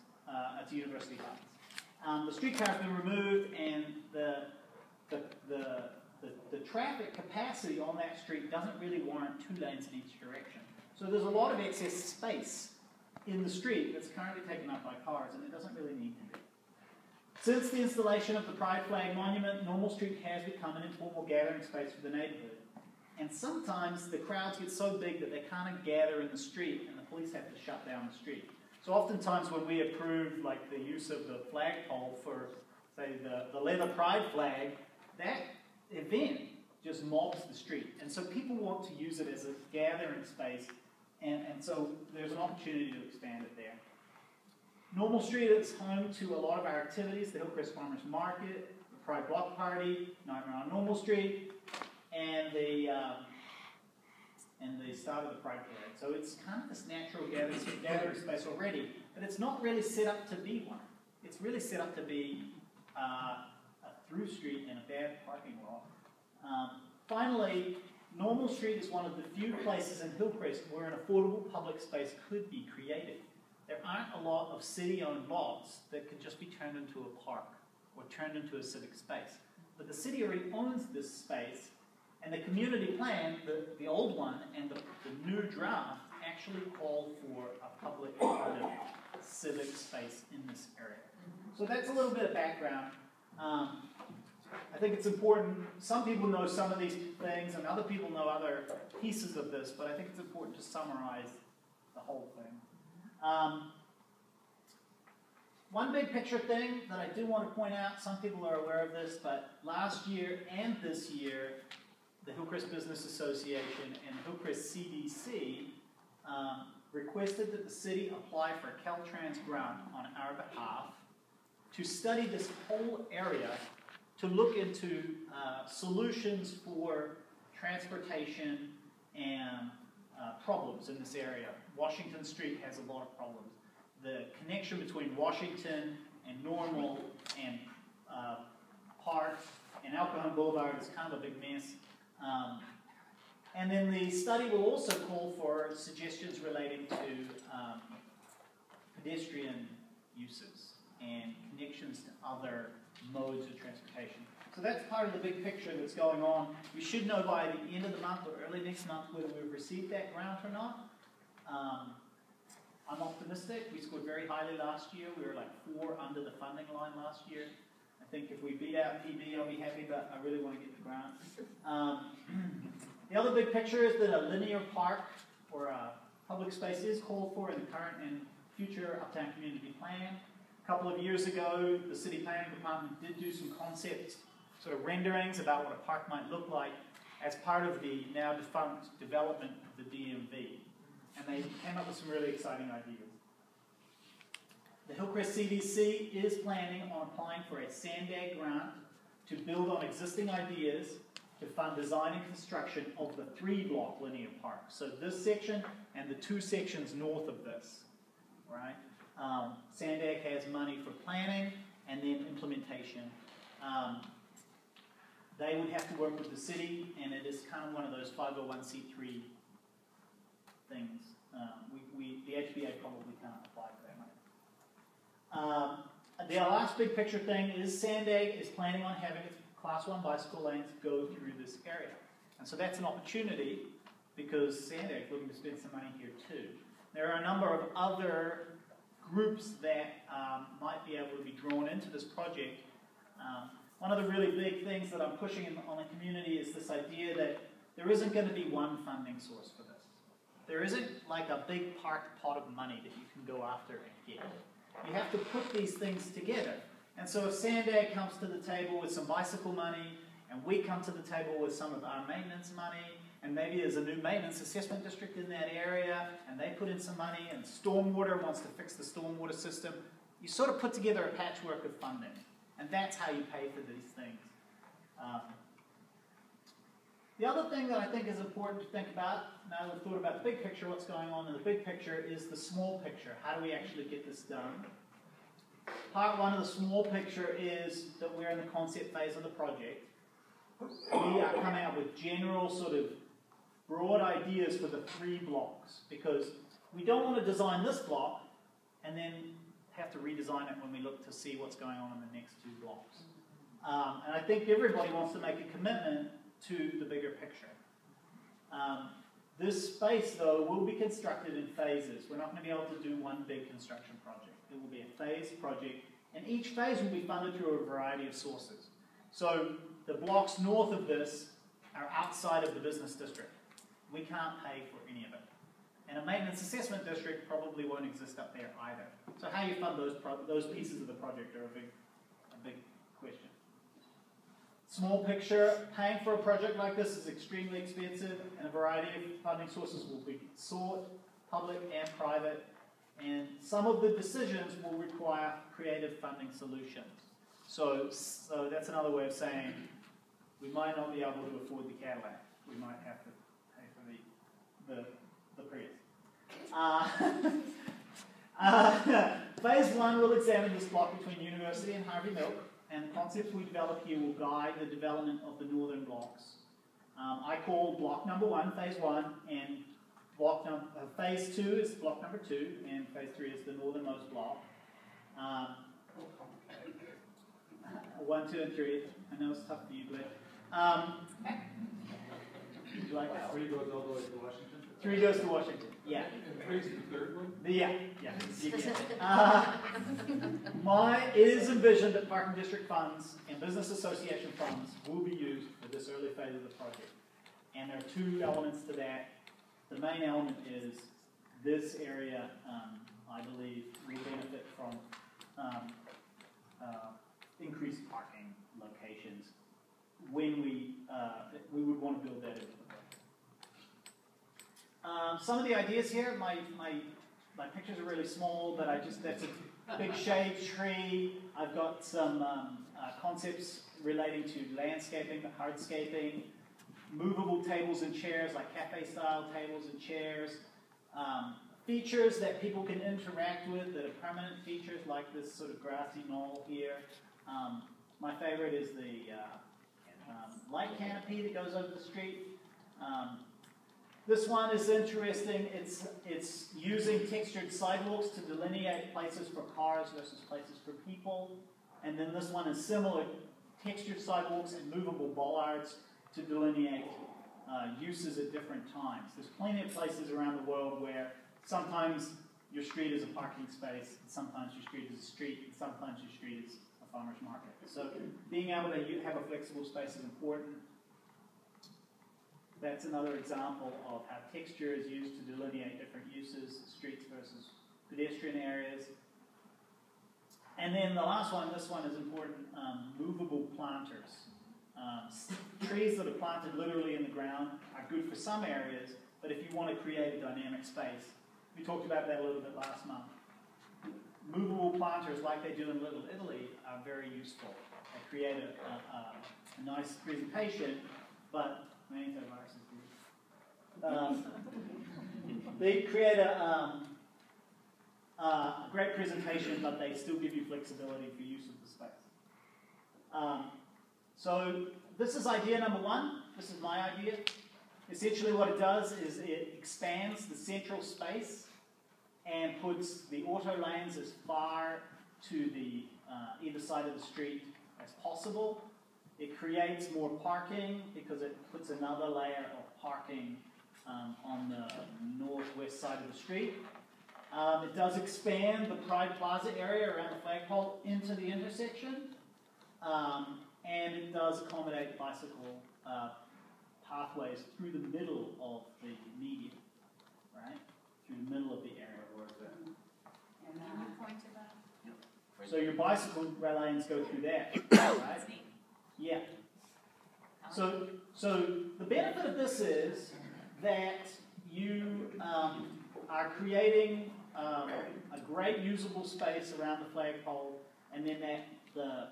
to University Heights. The streetcar has been removed, and the traffic capacity on that street doesn't really warrant 2 lanes in each direction. So there's a lot of excess space in the street that's currently taken up by cars, and it doesn't really need to be. Since the installation of the Pride Flag Monument, Normal Street has become an informal gathering space for the neighborhood. And sometimes the crowds get so big that they can't gather in the street, and the police have to shut down the street. So oftentimes when we approve like the use of the flagpole for, say, the leather pride flag, that event just mobs the street. And so people want to use it as a gathering space, and so there's an opportunity to expand it there. Normal Street is home to a lot of our activities, the Hillcrest Farmers Market, the Pride Block Party, Nightmare on Normal Street, and the start of the Pride Parade. So it's kind of this natural gathering space already, but it's not really set up to be one. It's really set up to be a through street and a bad parking lot. Finally, Normal Street is one of the few places in Hillcrest where an affordable public space could be created. There aren't a lot of city-owned lots that could just be turned into a park or turned into a civic space. But the city already owns this space, and the community plan, the old one and the new draft, actually call for a public kind of civic space in this area. So that's a little bit of background. I think it's important. Some people know some of these things, and other people know other pieces of this, but I think it's important to summarize the whole thing. One big picture thing that I do want to point out, some people are aware of this, but last year and this year, the Hillcrest Business Association and the Hillcrest CDC requested that the city apply for a Caltrans grant on our behalf to study this whole area, to look into solutions for transportation and problems in this area. Washington Street has a lot of problems. The connection between Washington and Normal and Park and Alcohol Boulevard is kind of a big mess. And then the study will also call for suggestions relating to pedestrian uses and connections to other modes of transportation. So that's part of the big picture that's going on. We should know by the end of the month or early next month whether we've received that grant or not. I'm optimistic. We scored very highly last year. We were like 4 under the funding line last year. I think if we beat out PB, I'll be happy, but I really want to get the grant. The other big picture is that a linear park or a public space is called for in the current and future Uptown Community Plan. A couple of years ago, the City Planning Department did do some concept sort of renderings about what a park might look like as part of the now defunct development of the DMV. And they came up with some really exciting ideas. The Hillcrest CDC is planning on applying for a Sandag grant to build on existing ideas to fund design and construction of the 3-block linear park. So this section and the 2 sections north of this, right? Sandag has money for planning and then implementation. They would have to work with the city, and it is kind of one of those 501c3 things. The HBA probably can't apply for that money. The last big picture thing is Sandag is planning on having its Class 1 bicycle lanes go through this area. And so that's an opportunity because Sandag is looking to spend some money here too. There are a number of other groups that might be able to be drawn into this project. One of the really big things that I'm pushing on the community is this idea that there isn't going to be one funding source for this. There isn't like a big parked pot of money that you can go after and get. You have to put these things together. And so if Sandag comes to the table with some bicycle money, and we come to the table with some of our maintenance money, and maybe there's a new maintenance assessment district in that area, and they put in some money, and stormwater wants to fix the stormwater system. You sort of put together a patchwork of funding, and that's how you pay for these things. The other thing that I think is important to think about, now that we've thought about the big picture, what's going on in the big picture, is the small picture. How do we actually get this done? Part one of the small picture is that we're in the concept phase of the project. We are coming up with general sort of broad ideas for the 3 blocks, because we don't want to design this block and then have to redesign it when we look to see what's going on in the next 2 blocks. And I think everybody wants to make a commitment to the bigger picture. This space, though, will be constructed in phases. We're not going to be able to do one big construction project. It will be a phased project, and each phase will be funded through a variety of sources. So the blocks north of this are outside of the business district. We can't pay for any of it. And a maintenance assessment district probably won't exist up there either. So how you fund those pieces of the project are a big question. Small picture, paying for a project like this is extremely expensive, and a variety of funding sources will be sought, public and private, and some of the decisions will require creative funding solutions. So that's another way of saying we might not be able to afford the Cadillac. We might have to pay for the Prius. Phase 1 will examine this block between University and Harvey Milk, and the concepts we develop here will guide the development of the northern blocks. I call block number 1 phase 1, and phase 2 is block number 2, and phase 3 is the northernmost block. 1, 2, and 3. I know it's tough for you, but would you like that? 3 goes all the way to Washington? 3 goes to Washington, yeah. And 3 is the 3rd one? Yeah. It is envisioned that parking district funds and business association funds will be used for this early phase of the project. And there are 2 elements to that. The main element is this area, I believe, will benefit from increased parking locations when we would want to build that into the project. Some of the ideas here, my pictures are really small, but that's a big shade tree. I've got some concepts relating to landscaping, hardscaping, movable tables and chairs, like cafe-style tables and chairs, features that people can interact with that are permanent features, like this sort of grassy knoll here. My favorite is the light canopy that goes over the street. This one is interesting. It's using textured sidewalks to delineate places for cars versus places for people. And then this one is similar, textured sidewalks and movable bollards to delineate uses at different times. There's plenty of places around the world where sometimes your street is a parking space, and sometimes your street is a street, and sometimes your street is a farmer's market. So being able to have a flexible space is important. That's another example of how texture is used to delineate different uses, streets versus pedestrian areas. And then the last one, this one is important, movable planters. Trees that are planted literally in the ground are good for some areas, but if you want to create a dynamic space, we talked about that a little bit last month. Movable planters, like they do in Little Italy, are very useful. They create a nice presentation, but they create a great presentation, but they still give you flexibility for use of the space. So this is idea number 1. This is my idea. Essentially what it does is it expands the central space and puts the auto lanes as far to the either side of the street as possible. It creates more parking because it puts another layer of parking on the northwest side of the street. It does expand the Pride Plaza area around the flagpole into the intersection. And it does accommodate bicycle pathways through the middle of the median, right? Through the middle of the area. Can you point to that? So your bicycle lanes go through there, right? Yeah. So So the benefit of this is that you are creating a great usable space around the flagpole, and then the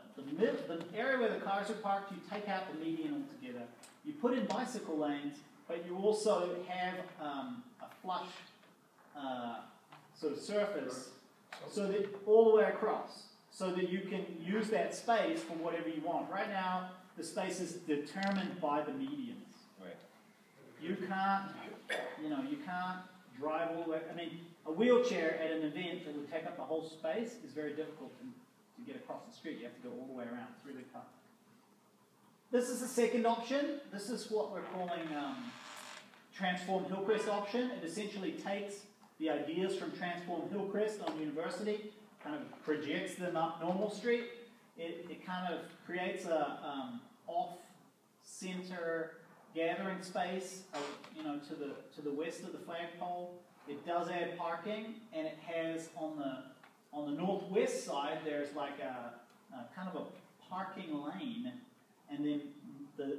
area where the cars are parked, you take out the median altogether. You put in bicycle lanes, but you also have a flush sort of surface, so that all the way across, so that you can use that space for whatever you want. Right now, the space is determined by the medians. Right. You can't drive all the way. I mean, a wheelchair at an event that would take up the whole space is very difficult to get across the street. You have to go all the way around. It's really tough. This is the second option. This is what we're calling Transform Hillcrest option. It essentially takes the ideas from Transform Hillcrest on University, kind of projects them up Normal Street. It kind of creates a off-center gathering space, to the west of the flagpole. It does add parking, and it has on the northwest side there's like a kind of a parking lane, and then the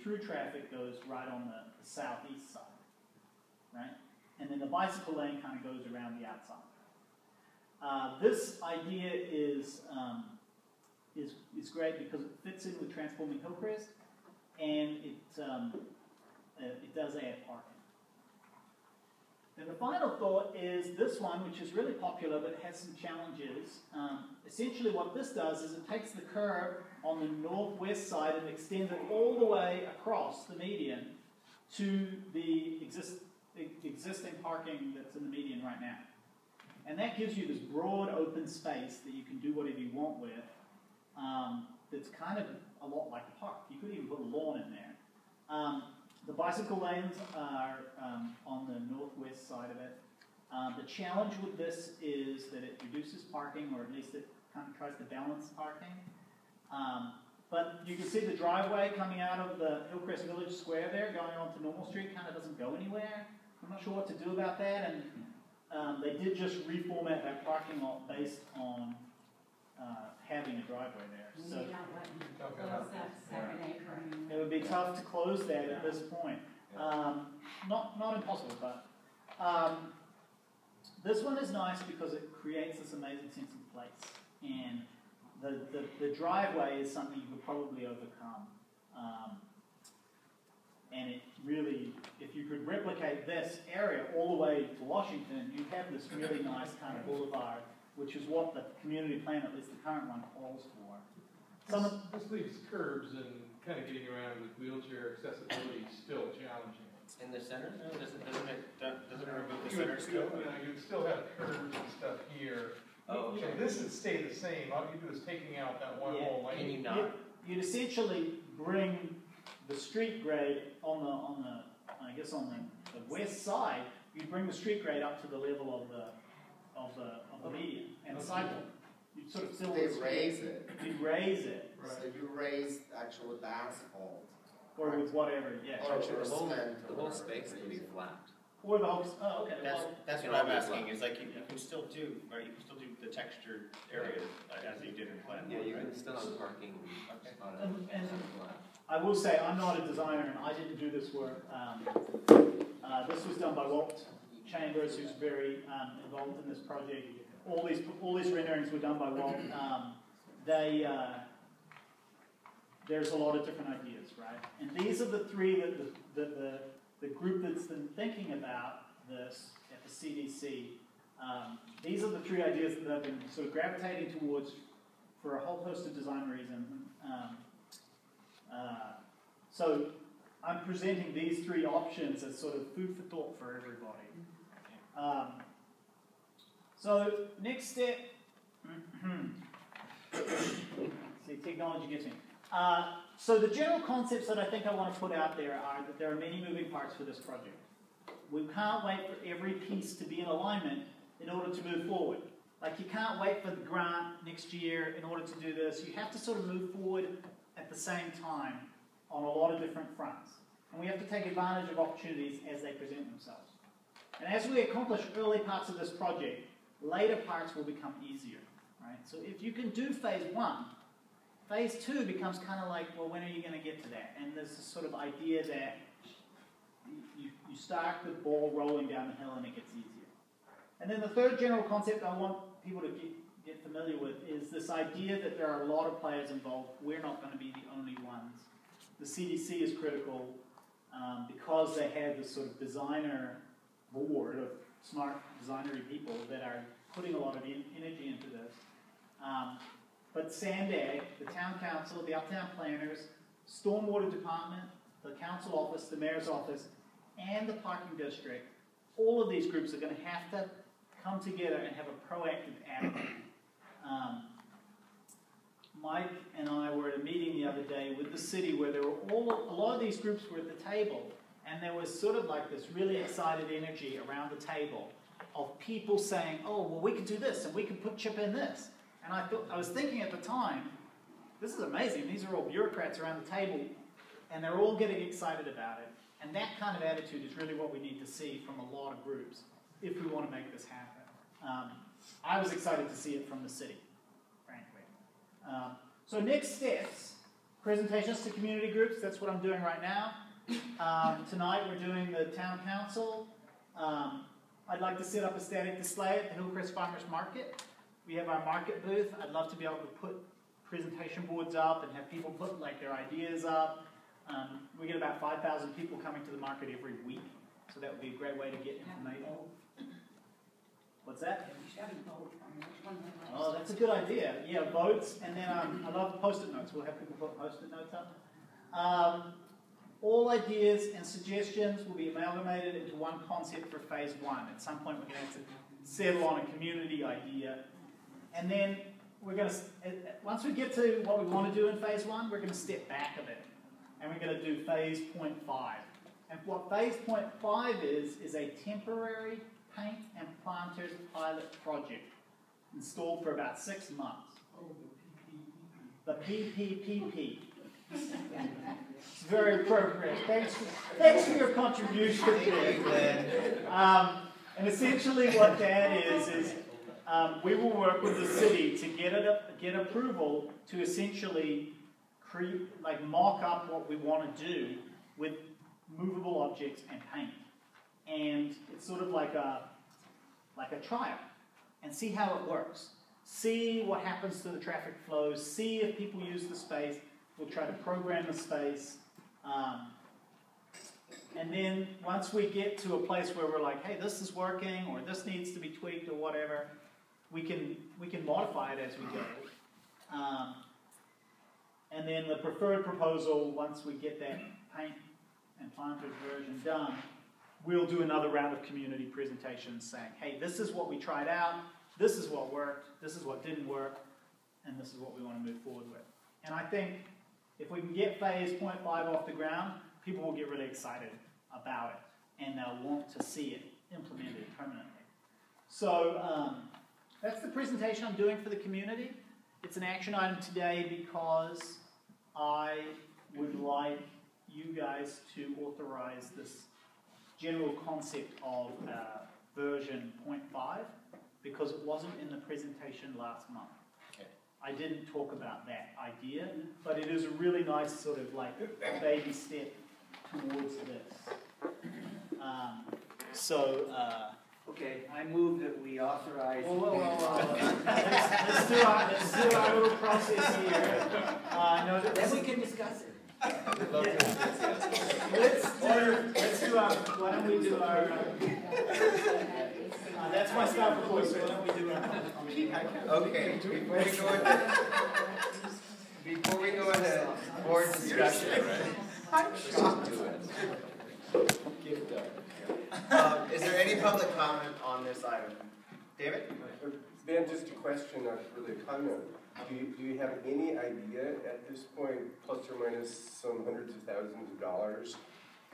through traffic goes right on the southeast side, right? And then the bicycle lane kind of goes around the outside. This idea is great because it fits in with Transforming Hillcrest, and it does add parking. And the final thought is this one, which is really popular but has some challenges. Essentially what this does is it takes the curb on the northwest side and extends it all the way across the median to the existing parking that's in the median right now. And that gives you this broad open space that you can do whatever you want with. That's kind of a lot like a park. You could even put a lawn in there. The bicycle lanes are on the northwest side of it. The challenge with this is that it reduces parking, or at least it kind of tries to balance parking. But you can see the driveway coming out of the Hillcrest Village Square there, going on to Normal Street, kind of doesn't go anywhere. I'm not sure what to do about that, and they did just reformat that parking lot based on having a driveway there. So it would be tough to close that at this point. Not impossible, but this one is nice because it creates this amazing sense of place, and the driveway is something you could probably overcome. And it really, if you could replicate this area all the way to Washington, you'd have this really nice kind of boulevard, which is what the community plan, at least the current one, calls for. This leaves curbs and kind of getting around with wheelchair accessibility still challenging. In the center? No, doesn't it remove the center still? You'd still have curbs and stuff here. Oh, okay. So this would stay the same. All you do is taking out that one whole lane. Can you not? You'd essentially bring the street grade on the west side. You'd bring the street grade up to the level of the median and the sidewalk. You'd sort of still raise it. You'd raise it. Right. So you raise actually the asphalt. Or with whatever, yeah. Or the whole space would be flat. Or the whole, okay. That's what I'm asking, is like you can still do, right, you can still do the textured area as you did in plan. Yeah, you right? can still have parking on And flat. I will say, I'm not a designer, and I didn't do this work. This was done by Walt Chambers, who's very involved in this project. All these renderings were done by Walt. There's a lot of different ideas, right? And these are the three that the group that's been thinking about this at the CDC. These are the three ideas that I've been sort of gravitating towards for a whole host of design reasons. So I'm presenting these three options as sort of food for thought for everybody. So next step, see, technology gets me. So the general concepts that I think I want to put out there are that there are many moving parts for this project. We can't wait for every piece to be in alignment in order to move forward. Like you can't wait for the grant next year in order to do this. You have to sort of move forward at the same time on a lot of different fronts. And we have to take advantage of opportunities as they present themselves. And as we accomplish early parts of this project, later parts will become easier. Right? So if you can do phase phase 2 becomes kind of like, well, when are you going to get to that? And there's this sort of idea that you start the ball rolling down the hill and it gets easier. And then the third general concept I want people to get familiar with is this idea that there are a lot of players involved. We're not going to be the only ones. The CDC is critical because they have this sort of designer board of smart designery people that are putting a lot of energy into this. But Sandag, the town council, the uptown planners, stormwater department, the council office, the mayor's office, and the parking district, all of these groups are going to have to come together and have a proactive attitude. Mike and I were at a meeting the other day with the city where there were a lot of these groups were at the table, and there was sort of like this really excited energy around the table of people saying, oh, well, we could do this, and we could put chip in this. And I was thinking at the time, this is amazing. These are all bureaucrats around the table, and they're all getting excited about it. And that kind of attitude is really what we need to see from a lot of groups if we want to make this happen. I was excited to see it from the city, frankly. So next steps, presentations to community groups. That's what I'm doing right now. Tonight we're doing the town council. I'd like to set up a static display at the Hillcrest Farmers Market. We have our market booth. I'd love to be able to put presentation boards up and have people put like their ideas up. We get about 5,000 people coming to the market every week, so that would be a great way to get information. What's that? Oh, that's a good idea. Yeah, votes, and then I love Post-it notes. We'll have people put Post-it notes up. All ideas and suggestions will be amalgamated into one concept for phase 1. At some point, we're going to have to settle on a community idea. And then we're going to, once we get to what we want to do in phase 1, we're going to step back a bit. And we're going to do phase 0.5. And what phase 0.5 is a temporary paint and planters pilot project installed for about 6 months. The PPPP. It's very appropriate. Thanks for your contribution there. And essentially what that is we will work with the city to get approval to essentially mock up what we want to do with movable objects and paint. And it's sort of like a trial. And see how it works. See what happens to the traffic flows. See if people use the space. We'll try to program the space. And then once we get to a place where we're like, hey, this is working, or this needs to be tweaked, or whatever, we can modify it as we go. And then the preferred proposal, once we get that paint and planters version done, we'll do another round of community presentations saying, hey, this is what we tried out, this is what worked, this is what didn't work, and this is what we want to move forward with. And I think if we can get phase 0.5 off the ground, people will get really excited about it, and they'll want to see it implemented permanently. So that's the presentation I'm doing for the community. It's an action item today because I would like you guys to authorize this general concept of version 0.5 because it wasn't in the presentation last month. Okay. I didn't talk about that idea, but it is a really nice sort of like baby step towards this. Okay, I move that we authorize. Let's do our little process here. Then we can discuss it. Why don't we do our, that's my style for voice, so why don't we do our. Okay, before we go into board discussion, is there any public comment on this item? David? Ben, just a question, not really a comment. Do you have any idea at this point, plus or minus some hundreds of thousands of dollars,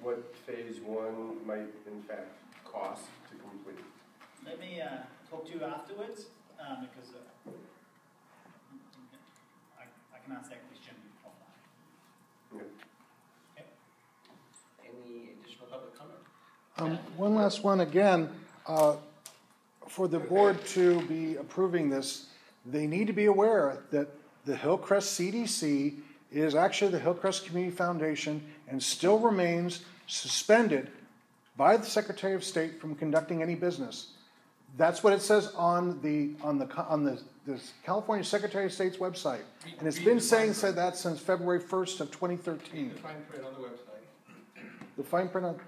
what phase 1 might in fact cost to complete? Let me talk to you afterwards, because I can answer that question offline. Yeah. Okay. Any additional public comment? One last one again. For the board to be approving this, they need to be aware that the Hillcrest CDC is actually the Hillcrest Community Foundation and still remains suspended by the Secretary of State from conducting any business. That's what it says on the California Secretary of State's website, and it's been said that since February 1st of 2013. The fine print on the website. The fine print on,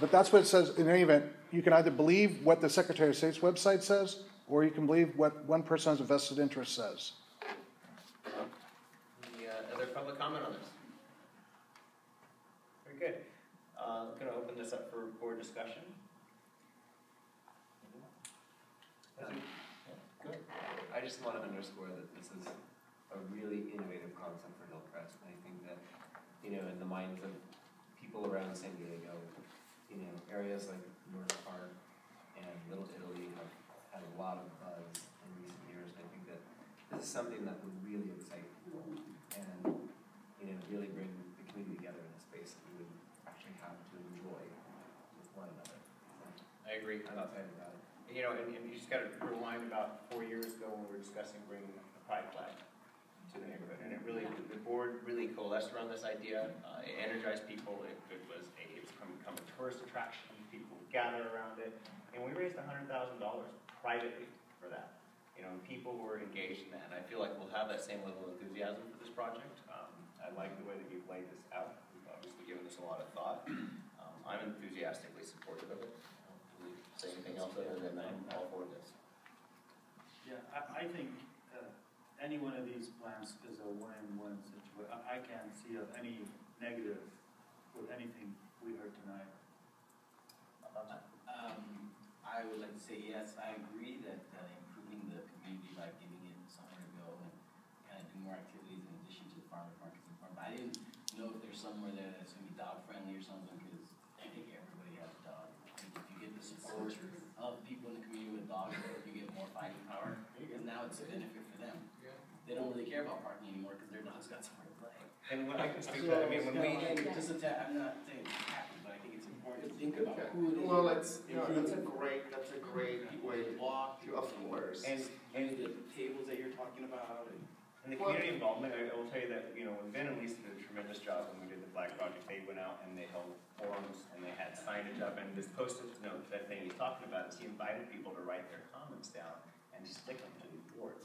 but that's what it says. In any event, you can either believe what the Secretary of State's website says, or you can believe what one person has a vested interest says. Any other public comment on this? Very good. I'm going to open this up for board discussion. Good. I just want to underscore that this is a really innovative concept for Hillcrest, and I think that, in the minds of people around San Diego, areas like North Park and Little Italy have had a lot of buzz in recent years, and I think that this is something that would really excite people and, really bring the community together in a space that we would actually have to enjoy with one another. I agree. I'm excited about it. And you just got to rewind about 4 years ago when we were discussing bringing a pride flag to the neighborhood, and the board really coalesced around this idea. It energized people. It's become a tourist attraction. People gather around it, and we raised $100,000 privately for that. People were engaged in that, and I feel like we'll have that same level of enthusiasm for this project. I like the way that you've laid this out. You've obviously given this a lot of thought. I'm enthusiastically supportive of it. Say anything else other than I'm all for this. Yeah, I think any one of these plans is a win-win situation. I can't see of any negative with anything we heard tonight. I would like to say yes, I agree that improving the community by giving it somewhere to go and kind of do more activities in addition to the farmers market is important. But I didn't know if there's somewhere there that's going to be dog friendly or something, because I think everybody has a dog. I think if you get the support of people in the community with dogs, you get more fighting power, because now it's a benefit for them. They don't really care about parking anymore because their dog's got somewhere to play. And when I can speak to that, I'm not saying it's happy, but I think it's important to think about who it is. Well, that's a great way to walk. Of course. And the tables that you're talking about. And the community involvement, I will tell you that, when Ben and Lisa did a tremendous job when we did the flag project, they went out and they held forums and they had signage up, and this post-it note, that thing he's talking about, is he invited people to write their comments down and stick them to these boards.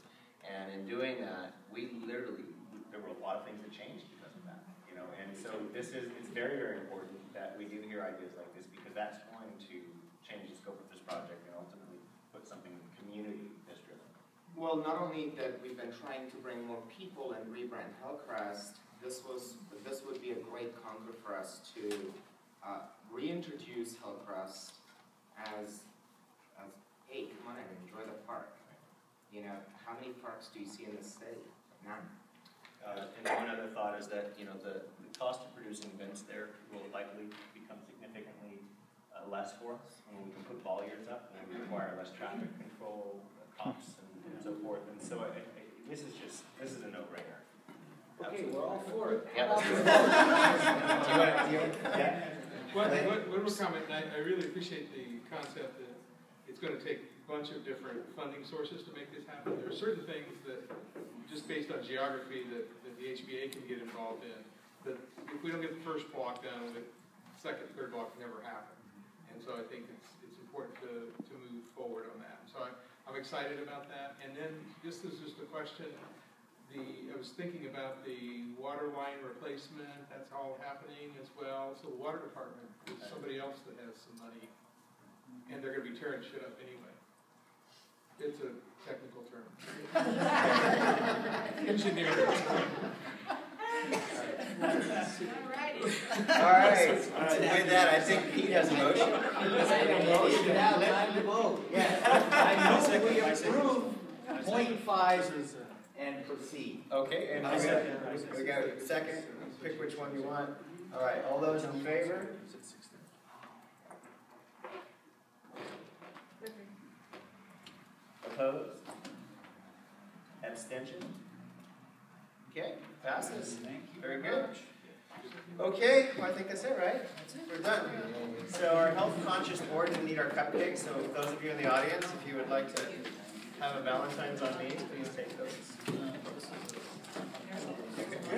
And in doing that, there were a lot of things that changed because of that, and so it's very, very important that we do hear ideas like this, because that's going to change the scope of this project and ultimately put something in the community that's driven. Well, not only that we've been trying to bring more people and rebrand Hillcrest, this would be a great conquer for us to reintroduce Hillcrest as hey, come on and enjoy the park. How many parks do you see in the city? None. And one other thought is that, the cost of producing events there will likely become significantly less for us when we can put bollards up, and we require less traffic control, cops, and so forth. And so this is a no-brainer. Okay, we're all for it. Yeah, let's do it. One more comment. I really appreciate the concept that it's going to take a bunch of different funding sources to make this happen. There are certain things that, just based on geography, that the HBA can get involved in. But if we don't get the first block done, the second, third block never happen. And so I think it's important to move forward on that. So I'm excited about that. And then this is just a question. I was thinking about the water line replacement. That's all happening as well. So the water department is somebody else that has some money, and they're going to be tearing shit up anyway. It's a technical term. Engineering. All right. With that, I think Pete has a motion. Now, time to vote. I know we approve 0.5 and proceed. Okay, and we got a second. Pick which one you want. All right, all those in favor? Opposed? Abstention? Okay, passes. Very good. Okay, well, I think that's it, right? We're done. So our health conscious board will need our cupcakes. So those of you in the audience, if you would like to have a Valentine's on me, please take those. This is